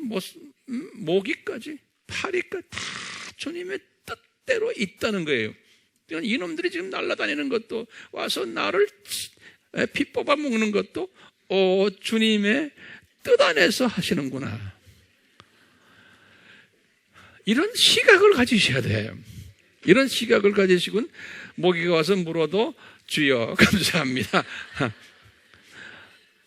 모기까지 파리까지 다 주님의 뜻대로 있다는 거예요. 그러니까 이놈들이 지금 날아다니는 것도, 와서 나를 피 뽑아 먹는 것도 주님의 뜻 안에서 하시는구나. 이런 시각을 가지셔야 돼요. 이런 시각을 가지시군 모기가 와서 물어도 주여 감사합니다.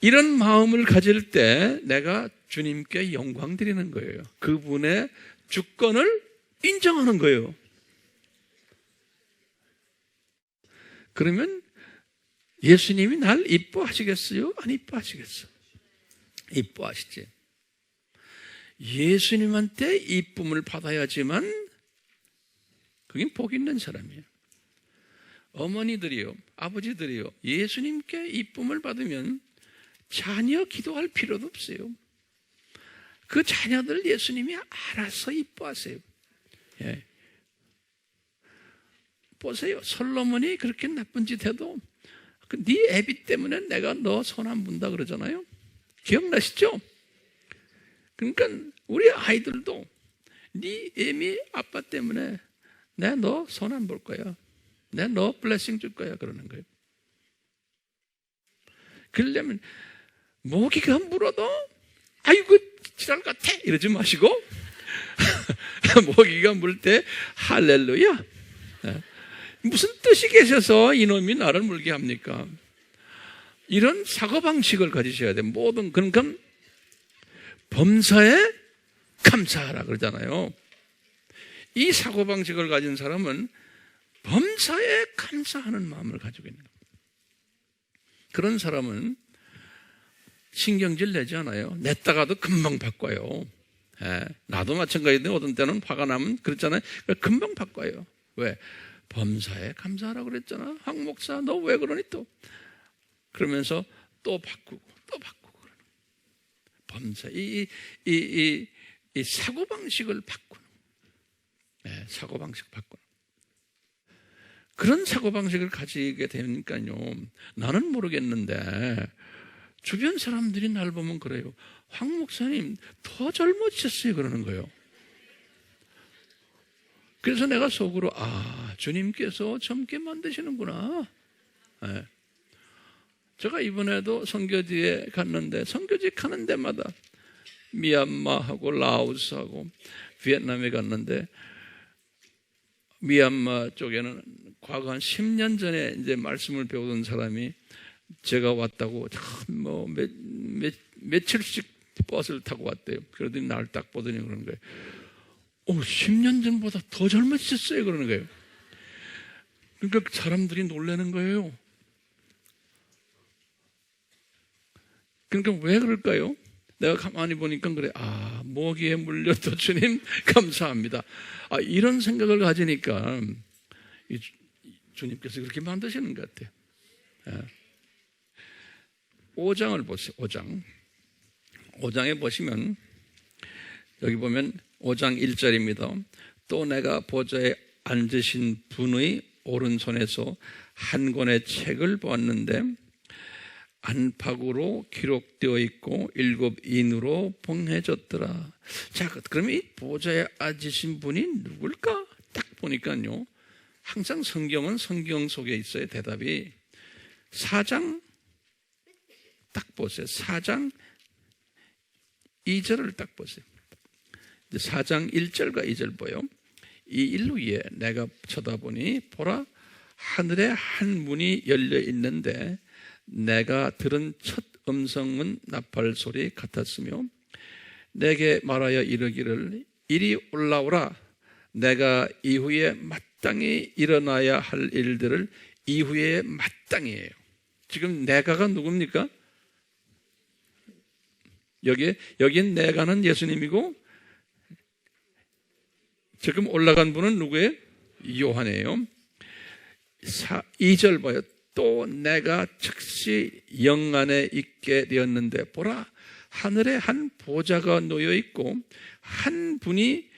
이런 마음을 가질 때 내가 주님께 영광 드리는 거예요. 그분의 주권을 인정하는 거예요. 그러면 예수님이 날 이뻐하시겠어요? 안 이뻐하시겠어요? 이뻐하시지. 예수님한테 이쁨을 받아야지만 그게 복 있는 사람이에요. 어머니들이요, 아버지들이요, 예수님께 이쁨을 받으면 자녀 기도할 필요도 없어요. 그 자녀들 예수님이 알아서 이뻐하세요. 예. 보세요. 솔로몬이 그렇게 나쁜 짓 해도 네 애비 때문에 내가 너 손 안 본다 그러잖아요. 기억나시죠? 그러니까 우리 아이들도 네 애미 아빠 때문에 내가 너 손 안 볼 거야. 내가 너 블레싱 줄 거야. 그러는 거예요. 그러려면 모기가 물어도 아이고 지랄 같아 이러지 마시고 모기가 물 때 할렐루야. 무슨 뜻이 계셔서 이놈이 나를 물게 합니까? 이런 사고방식을 가지셔야 돼요. 모든, 그러니까 범사에 감사하라 그러잖아요. 이 사고방식을 가진 사람은 범사에 감사하는 마음을 가지고 있는 겁니다. 그런 사람은 신경질 내지 않아요. 냈다가도 금방 바꿔요. 예, 나도 마찬가지인데 어떤 때는 화가 나면 그렇잖아요. 금방 바꿔요. 왜? 범사에 감사하라고 그랬잖아. 황 목사 너 왜 그러니 또. 그러면서 또 바꾸고 또 바꾸고 그러는 범사. 이 사고방식을 바꾸는. 네, 사고방식 바꾸는. 그런 사고방식을 가지게 되니까요, 나는 모르겠는데 주변 사람들이 날 보면 그래요. 황 목사님 더 젊어지셨어요 그러는 거예요. 그래서 내가 속으로 주님께서 젊게 만드시는구나. 네. 제가 이번에도 선교지에 갔는데 선교지 가는 데마다 미얀마하고 라오스하고 비엔남에 갔는데, 미얀마 쪽에는 과거 한 10년 전에 이제 말씀을 배우던 사람이 제가 왔다고 며칠씩 버스를 타고 왔대요. 그러더니 날 딱 보더니 그러는 거예요. 10년 전보다 더 젊어지셨어요 그러는 거예요. 그러니까 사람들이 놀라는 거예요. 그러니까 왜 그럴까요? 내가 가만히 보니까 그래. 모기에 물려도 주님 감사합니다. 이런 생각을 가지니까 주님께서 그렇게 만드시는 것 같아요. 5장을 보세요. 5장에 보시면 여기 보면 5장 1절입니다. 또 내가 보좌에 앉으신 분의 오른손에서 한 권의 책을 보았는데 안팎으로 기록되어 있고 7인으로 봉해졌더라. 자, 그러면 이 보좌에 앉으신 분이 누굴까? 딱 보니까요, 항상 성경은 성경 속에 있어요. 대답이 4장 딱 보세요. 4장 2절을 딱 보세요. 4장 1절과 2절 보여. 이 일 위에 내가 쳐다보니 보라, 하늘에 한 문이 열려 있는데 내가 들은 첫 음성은 나팔 소리 같았으며 내게 말하여 이르기를 이리 올라오라. 내가 이후에 마땅히 일어나야 할 일들을 이후에 마땅히 해요. 지금 내가가 누굽니까? 여긴 내가는 예수님이고 지금 올라간 분은 누구예요? 요한이에요. 2절 봐요. 또 내가 즉시 영 안에 있게 되었는데 보라, 하늘에 한 보좌가 놓여 있고 한 분이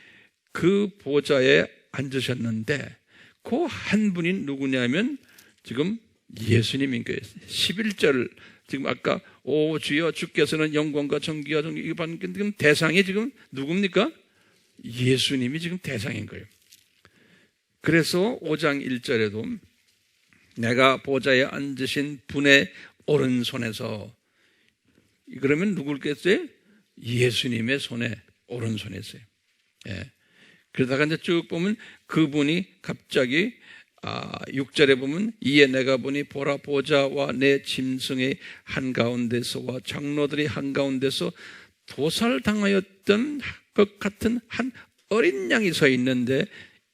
그 보좌에 앉으셨는데 그 한 분이 누구냐면 지금 예수님인 거예요. 11절 지금 아까 오 주여 주께서는 영광과 존귀와 이거 받는 지금 대상이 지금 누굽니까? 예수님이 지금 대상인 거예요. 그래서 5장 1절에도 내가 보좌에 앉으신 분의 오른손에서, 그러면 누굴겠어요? 예수님의 손에, 오른손에서요. 예. 그러다가 이제 쭉 보면 그분이 갑자기 6절에 보면 이에 내가 보니 보라, 보좌와 내 짐승의 한가운데서와 장로들이 한가운데서 도살당하였던 것 같은 한 어린 양이 서 있는데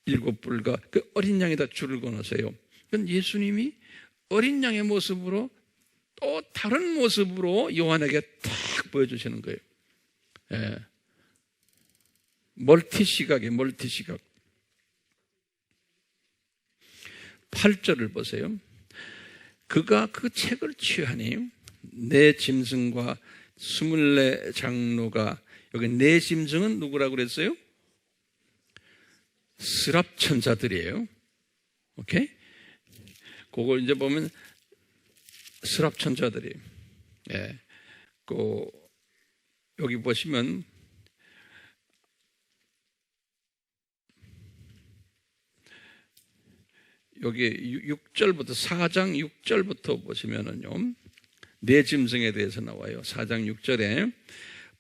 7뿔과 그 어린 양에다 줄을 건으세요. 그건 예수님이 어린 양의 모습으로 또 다른 모습으로 요한에게 탁 보여주시는 거예요. 예. 멀티시각이에요. 멀티시각. 8절을 보세요. 그가 그 책을 취하니 내 짐승과 24 장로가, 여기 내 짐승은 누구라고 그랬어요? 스랍천사들이에요. 오케이? 그걸 이제 보면 스랍천사들이, 예. 여기 보시면 여기 6절부터 4장 6절부터 보시면은요, 네 짐승에 대해서 나와요. 4장 6절에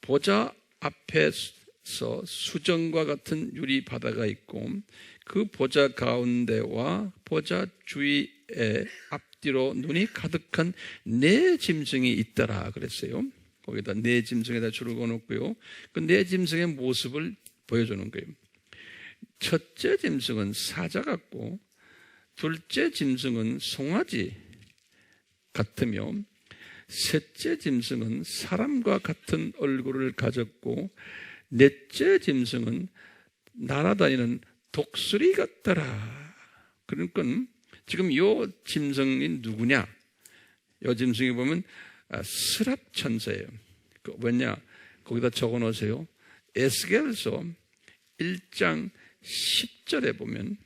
보좌 앞에서 수정과 같은 유리 바다가 있고 그 보좌 가운데와 보좌 주위에 앞뒤로 눈이 가득한 네 짐승이 있더라 그랬어요. 거기다 네 짐승에다 줄을 그어놓고요, 그 네 짐승의 모습을 보여주는 거예요. 첫째 짐승은 사자 같고 둘째 짐승은 송아지 같으며 셋째 짐승은 사람과 같은 얼굴을 가졌고 넷째 짐승은 날아다니는 독수리 같더라. 그러니까 지금 요 짐승이 누구냐? 요 짐승이 보면 스랍천사예요. 뭐냐? 거기다 적어놓으세요. 에스겔서 1장 10절에 보면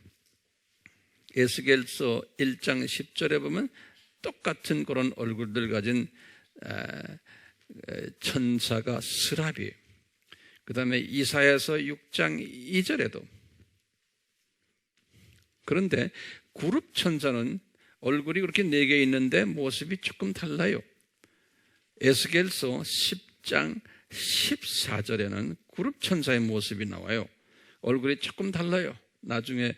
에스겔서 1장 10절에 보면 똑같은 그런 얼굴들 가진 천사가 스랍이에요. 그 다음에 이사야서 6장 2절에도. 그런데 구룹 천사는 얼굴이 그렇게 4개 있는데 모습이 조금 달라요. 에스겔서 10장 14절에는 구룹 천사의 모습이 나와요. 얼굴이 조금 달라요. 나중에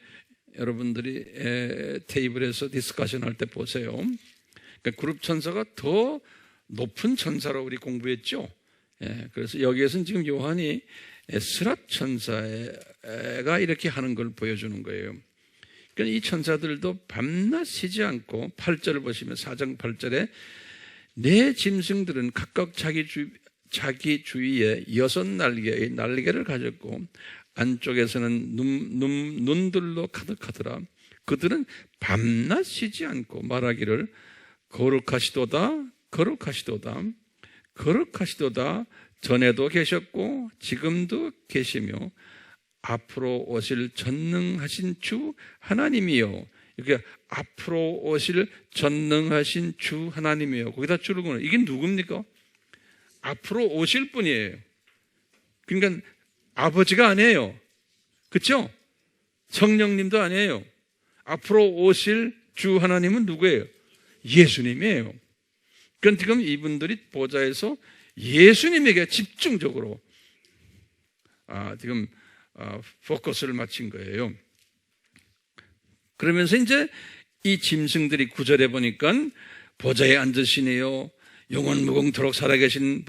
여러분들이 테이블에서 디스커션 할 때 보세요. 그러니까 그룹 천사가 더 높은 천사로 우리 공부했죠. 그래서 여기에서는 지금 요한이 스랍 천사가 이렇게 하는 걸 보여주는 거예요. 그러니까 이 천사들도 밤낮 쉬지 않고 8절을 보시면 4장 8절에 내 짐승들은 각각 자기 주위에 6날개의 날개를 가졌고 안쪽에서는 눈들로 가득하더라. 그들은 밤낮 쉬지 않고 말하기를 거룩하시도다 거룩하시도다 거룩하시도다. 전에도 계셨고 지금도 계시며 앞으로 오실 전능하신 주 하나님이요. 이렇게 앞으로 오실 전능하신 주 하나님이요. 거기다 줄은 거는 이게 누굽니까? 앞으로 오실 분이에요. 그러니까 아버지가 아니에요. 그렇죠? 성령님도 아니에요. 앞으로 오실 주 하나님은 누구예요? 예수님이에요. 그러니까 지금 이분들이 보좌에서 예수님에게 집중적으로 지금 포커스를 맞춘 거예요. 그러면서 이제 이 짐승들이 9절에 보니까 보좌에 앉으시네요. 영원무궁토록 살아계신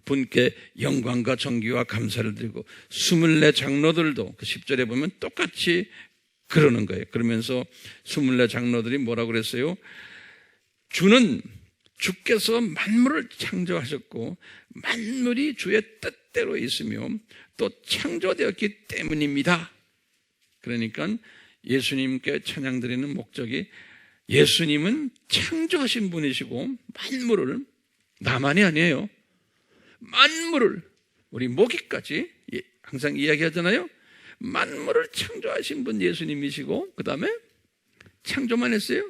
분께 영광과 존귀와 감사를 드리고 24 장로들도 그 10절에 보면 똑같이 그러는 거예요. 그러면서 24 장로들이 뭐라고 그랬어요? 주께서 만물을 창조하셨고 만물이 주의 뜻대로 있으며 또 창조되었기 때문입니다. 그러니까 예수님께 찬양드리는 목적이 예수님은 창조하신 분이시고 만물을 나만이 아니에요. 만물을 우리 모기까지 항상 이야기하잖아요. 만물을 창조하신 분 예수님이시고 그 다음에 창조만 했어요.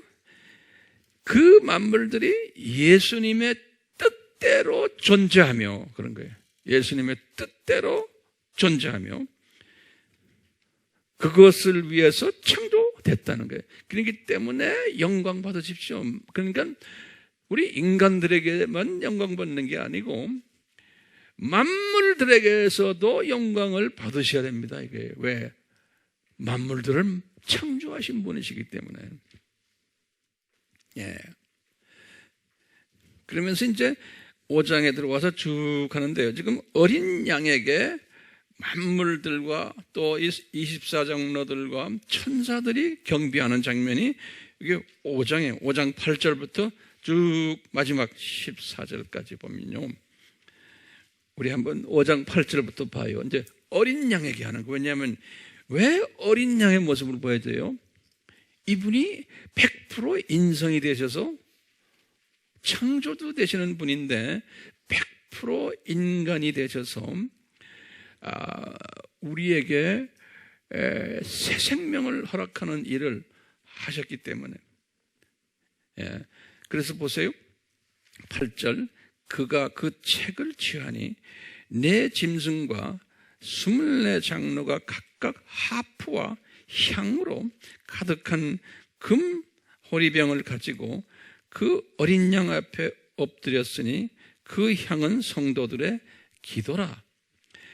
그 만물들이 예수님의 뜻대로 존재하며 그런 거예요. 예수님의 뜻대로 존재하며 그것을 위해서 창조됐다는 거예요. 그렇기 때문에 영광 받으십시오. 그러니까 우리 인간들에게만 영광 받는 게 아니고 만물들에게서도 영광을 받으셔야 됩니다. 이게 왜? 만물들을 창조하신 분이시기 때문에. 예. 그러면서 이제 5장에 들어와서 쭉 하는데요. 지금 어린 양에게 만물들과 또 24장로들과 천사들이 경비하는 장면이 이게 5장 8절부터 쭉 마지막 14절까지 보면요. 우리 한번 5장 8절부터 봐요. 이제 어린 양에게 하는 거. 왜냐하면 왜 어린 양의 모습을 보여줘요? 이분이 100% 인성이 되셔서 창조도 되시는 분인데 100% 인간이 되셔서 우리에게 새 생명을 허락하는 일을 하셨기 때문에 그래서 보세요. 8절 그가 그 책을 취하니 내 짐승과 24 장로가 각각 하프와 향으로 가득한 금 호리병을 가지고 그 어린 양 앞에 엎드렸으니 그 향은 성도들의 기도라.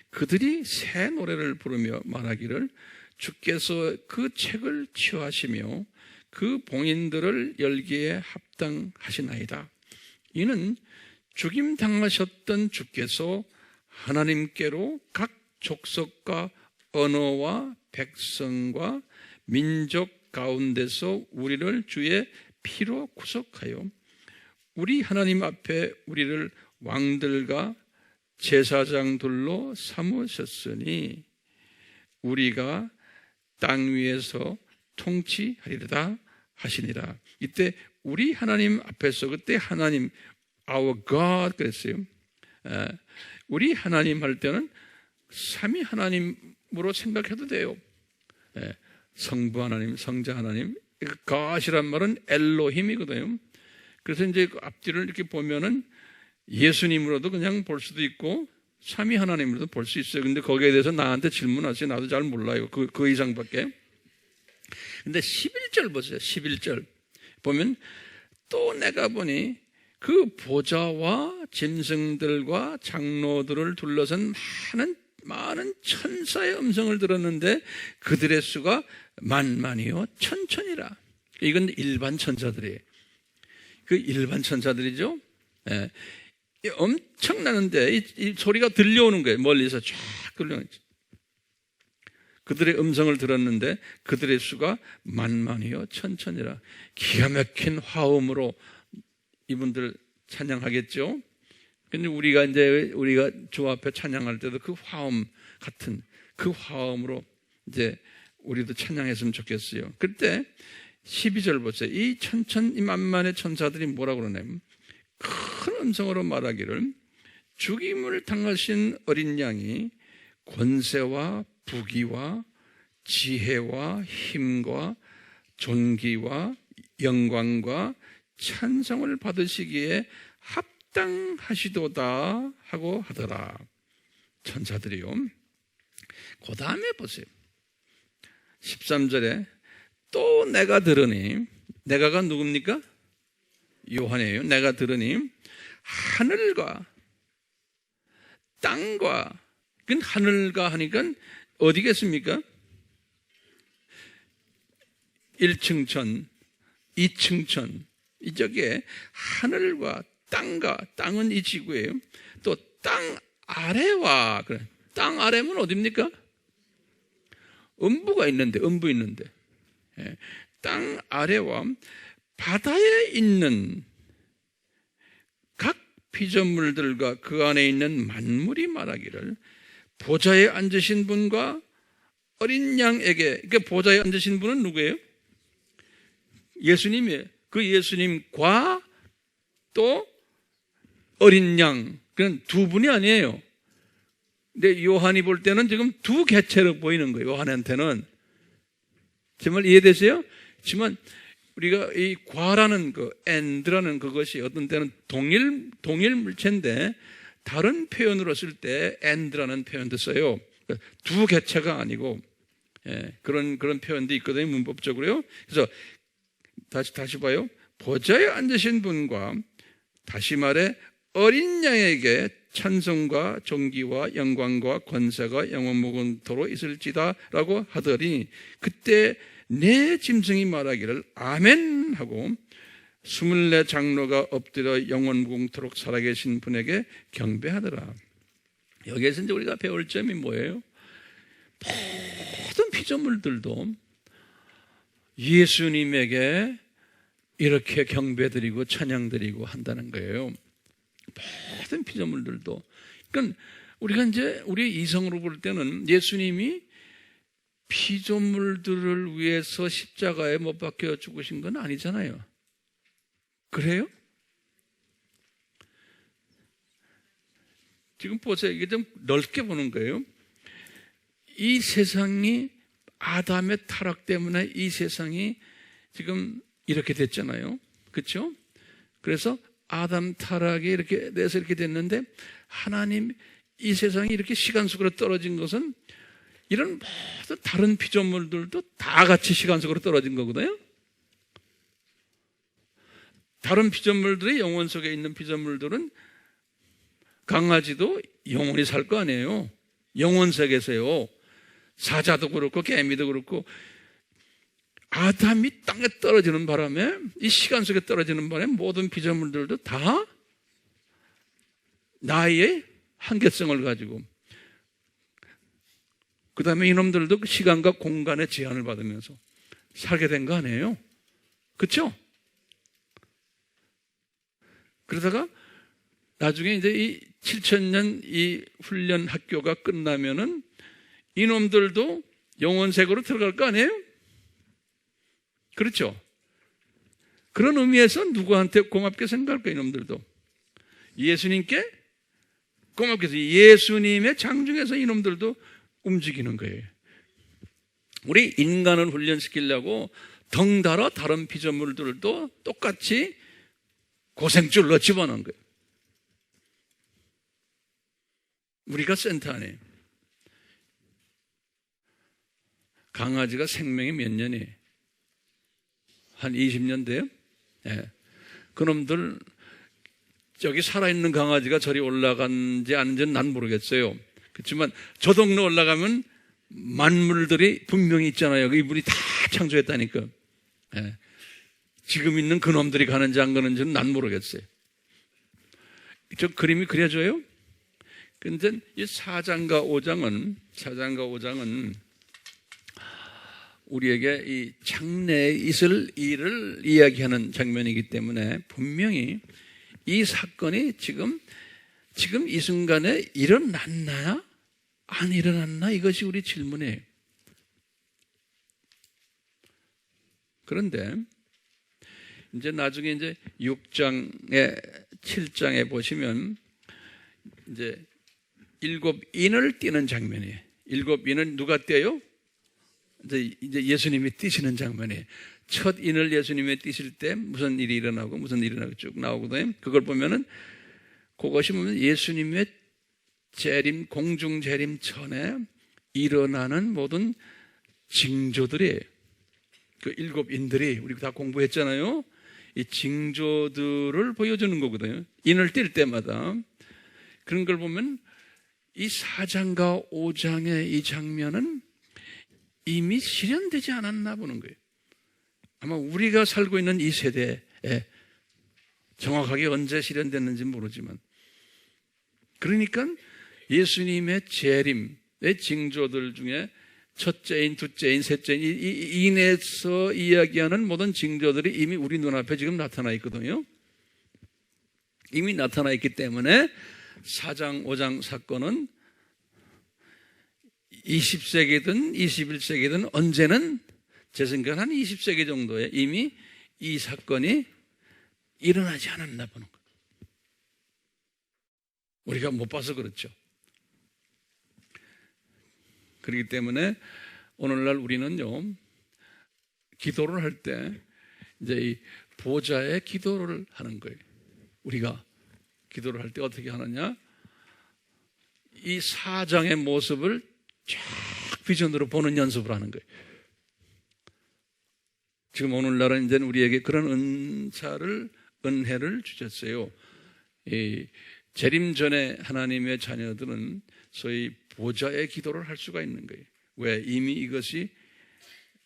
그들이 새 노래를 부르며 말하기를 주께서 그 책을 취하시며 그 봉인들을 열기에 합당하시나이다. 이는 죽임 당하셨던 주께서 하나님께로 각 족속과 언어와 백성과 민족 가운데서 우리를 주의 피로 구속하여 우리 하나님 앞에 우리를 왕들과 제사장들로 삼으셨으니 우리가 땅 위에서 통치하리라 하시니라. 이때 우리 하나님 앞에서 그때 하나님 our God 그랬어요. 우리 하나님 할 때는 삼위 하나님으로 생각해도 돼요. 성부 하나님, 성자 하나님. 가시란 말은 엘로힘이거든요. 그래서 이제 앞뒤를 이렇게 보면은 예수님으로도 그냥 볼 수도 있고 삼위 하나님으로도 볼 수 있어요. 근데 거기에 대해서 나한테 질문하세요. 나도 잘 몰라요. 그 이상밖에. 근데 11절 보세요. 11절 보면 또 내가 보니 그 보좌와 짐승들과 장로들을 둘러선 많은 천사의 음성을 들었는데 그들의 수가 만만이요 천천이라. 이건 일반 천사들이에요. 그 일반 천사들이죠. 예. 엄청나는데 이 소리가 들려오는 거예요. 멀리서 쫙 들려오는 거죠. 그들의 음성을 들었는데 그들의 수가 만만이요 천천이라. 기가 막힌 화음으로 이분들 찬양하겠죠. 근데 우리가 주 앞에 찬양할 때도 그 화음 같은 그 화음으로 이제 우리도 찬양했으면 좋겠어요. 그때 12절 보세요. 이 만만의 천사들이 뭐라고 그러냐면 큰 음성으로 말하기를 죽임을 당하신 어린 양이 권세와 부귀와 지혜와 힘과 존귀와 영광과 찬송을 받으시기에 합당하시도다 하고 하더라. 천사들이요. 그 다음에 보세요. 13절에 또 내가 들으니, 내가가 누굽니까? 요한이에요. 내가 들으니 하늘과 땅과, 그건 하늘과 하니까 어디겠습니까? 1층 천, 2층 천, 이쪽에 하늘과 땅과, 땅은 이 지구예요. 또 땅 아래와, 땅 아래면 어디입니까? 음부 있는데. 예. 땅 아래와 바다에 있는 각 피조물들과 그 안에 있는 만물이 말하기를 보좌에 앉으신 분과 어린 양에게, 그러니까 보좌에 앉으신 분은 누구예요? 예수님이에요. 그 예수님과 또 어린 양, 그건 두 분이 아니에요. 근데 요한이 볼 때는 지금 두 개체로 보이는 거예요. 요한한테는. 정말 이해되세요? 하지만 우리가 이 과라는 and라는 그것이 어떤 때는 동일 물체인데 다른 표현으로 쓸 때 and라는 표현도 써요. 두 개체가 아니고, 예, 그런 표현도 있거든요. 문법적으로요. 그래서 다시 봐요. 보좌에 앉으신 분과, 다시 말해 어린 양에게 찬송과 존귀와 영광과 권세가 영원무궁토록 있을지다 라고 하더니 그때 네 짐승이 말하기를 아멘 하고 24 장로가 엎드려 영원무궁토록 살아계신 분에게 경배하더라. 여기에서 이제 우리가 배울 점이 뭐예요? 모든 피조물들도 예수님에게 이렇게 경배드리고 찬양드리고 한다는 거예요. 모든 피조물들도. 그러니까 우리가 이제 우리 이성으로 볼 때는 예수님이 피조물들을 위해서 십자가에 못 박혀 죽으신 건 아니잖아요. 그래요? 지금 보세요. 이게 좀 넓게 보는 거예요. 이 세상이 아담의 타락 때문에 이 세상이 지금 이렇게 됐잖아요. 그렇죠? 그래서 아담 타락이 이렇게 돼서 이렇게 됐는데 하나님 이 세상이 이렇게 시간 속으로 떨어진 것은 이런 모든 다른 피조물들도 다 같이 시간 속으로 떨어진 거거든요. 다른 피조물들의 영혼 속에 있는 피조물들은 강아지도 영원히 살 거 아니에요. 영혼 세계에서요. 사자도 그렇고 개미도 그렇고 아담이 땅에 떨어지는 바람에 이 시간 속에 떨어지는 바람에 모든 피조물들도 다 나의 한계성을 가지고 그 다음에 이놈들도 그 시간과 공간의 제한을 받으면서 살게 된 거 아니에요? 그렇죠? 그러다가 나중에 이제 이 7,000년 이 훈련 학교가 끝나면은 이놈들도 영혼세계로 들어갈 거 아니에요? 그렇죠? 그런 의미에서 누구한테 고맙게 생각할 거예요, 이놈들도? 예수님께 고맙게 해서 예수님의 장중에서 이놈들도 움직이는 거예요. 우리 인간을 훈련시키려고 덩달아 다른 피조물들도 똑같이 고생줄로 집어넣은 거예요. 우리가 센터 안에 강아지가 생명이 몇 년이에요? 한 20년 돼요? 네. 그놈들 저기 살아있는 강아지가 저리 올라간지 아닌지는 난 모르겠어요. 그렇지만 저 동네 올라가면 만물들이 분명히 있잖아요. 이분이 다 창조했다니까. 네. 지금 있는 그놈들이 가는지 안 가는지는 난 모르겠어요. 저 그림이 그려져요? 근데 이 4장과 5장은 우리에게 이 장래에 있을 일을 이야기하는 장면이기 때문에 분명히 이 사건이 지금 이 순간에 일어났나? 안 일어났나? 이것이 우리 질문이에요. 그런데 이제 나중에 이제 6장에 7장에 보시면 이제 7인을 띄는 장면이에요. 7인을 누가 떼요? 이제 예수님이 띄시는 장면이에요. 첫 인을 예수님이 띄실 때 무슨 일이 일어나고 쭉 나오거든요. 그걸 보면은 그것이 보면 예수님의 재림, 공중 재림 전에 일어나는 모든 징조들이에요. 그 7인들이 우리 다 공부했잖아요. 이 징조들을 보여주는 거거든요. 인을 띨 때마다. 그런 걸 보면 이 4장과 5장의 이 장면은 이미 실현되지 않았나 보는 거예요. 아마 우리가 살고 있는 이 세대에 정확하게 언제 실현됐는지 모르지만, 그러니까 예수님의 재림의 징조들 중에 첫째인, 둘째인, 셋째인 이 인에서 이야기하는 모든 징조들이 이미 우리 눈앞에 지금 나타나 있거든요. 이미 나타나 있기 때문에 4장, 5장 사건은 20세기든 21세기든 언제는 제 생각은 한 20세기 정도에 이미 이 사건이 일어나지 않았나 보는 거예요. 우리가 못 봐서 그렇죠. 그렇기 때문에 오늘날 우리는요, 기도를 할 때 이제 이 보좌의 기도를 하는 거예요. 우리가 기도를 할 때 어떻게 하느냐? 이 4장의 모습을 쫙 비전으로 보는 연습을 하는 거예요. 지금 오늘날은 이제 우리에게 그런 은혜를 주셨어요. 이 재림 전에 하나님의 자녀들은 소위 보좌의 기도를 할 수가 있는 거예요. 왜? 이미 이것이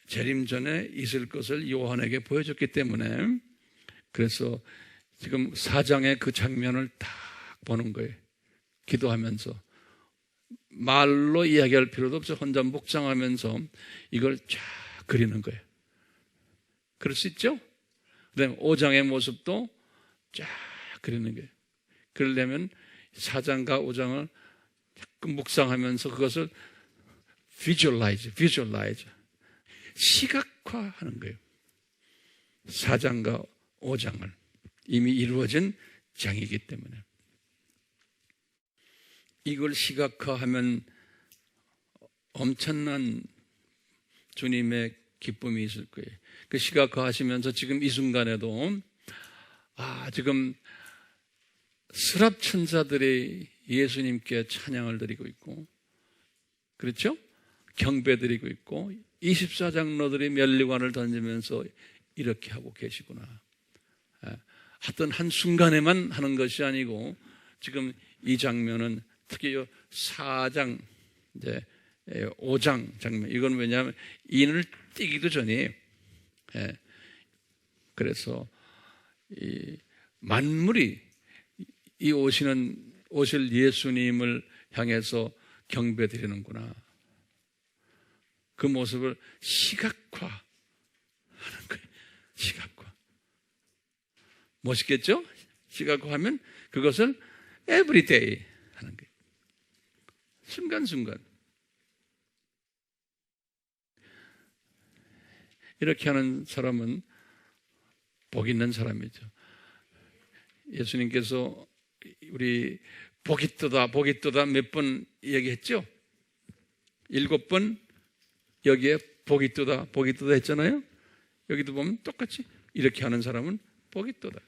재림 전에 있을 것을 요한에게 보여줬기 때문에. 그래서 지금 4장의 그 장면을 딱 보는 거예요. 기도하면서. 말로 이야기할 필요도 없어. 혼자 묵상하면서 이걸 쫙 그리는 거예요. 그럴 수 있죠? 그 다음에 5장의 모습도 쫙 그리는 거예요. 그러려면 4장과 5장을 자꾸 묵상하면서 그것을 visualize, 시각화하는 거예요. 4장과 5장을 이미 이루어진 장이기 때문에. 이걸 시각화하면 엄청난 주님의 기쁨이 있을 거예요. 그 시각화하시면서 지금 이 순간에도 지금 스랍 천사들이 예수님께 찬양을 드리고 있고, 그렇죠? 경배 드리고 있고, 24장로들이 면류관을 던지면서 이렇게 하고 계시구나. 어떤 한 순간에만 하는 것이 아니고, 지금 이 장면은 특히 4장, 이제 5장 장면, 이건 왜냐하면 인을 띄기도 전이에요. 그래서 이 만물이 이 오실 예수님을 향해서 경배 드리는구나. 그 모습을 시각화하는 거예요. 시각화. 멋있겠죠? 시각화하면 그것을 everyday 하는 거예요. 순간순간. 이렇게 하는 사람은 복 있는 사람이죠. 예수님께서 우리 복이 뜨다 몇 번 얘기했죠? 7번 여기에 복이 뜨다, 복이 뜨다 했잖아요. 여기도 보면 똑같이 이렇게 하는 사람은 복이 뜨다.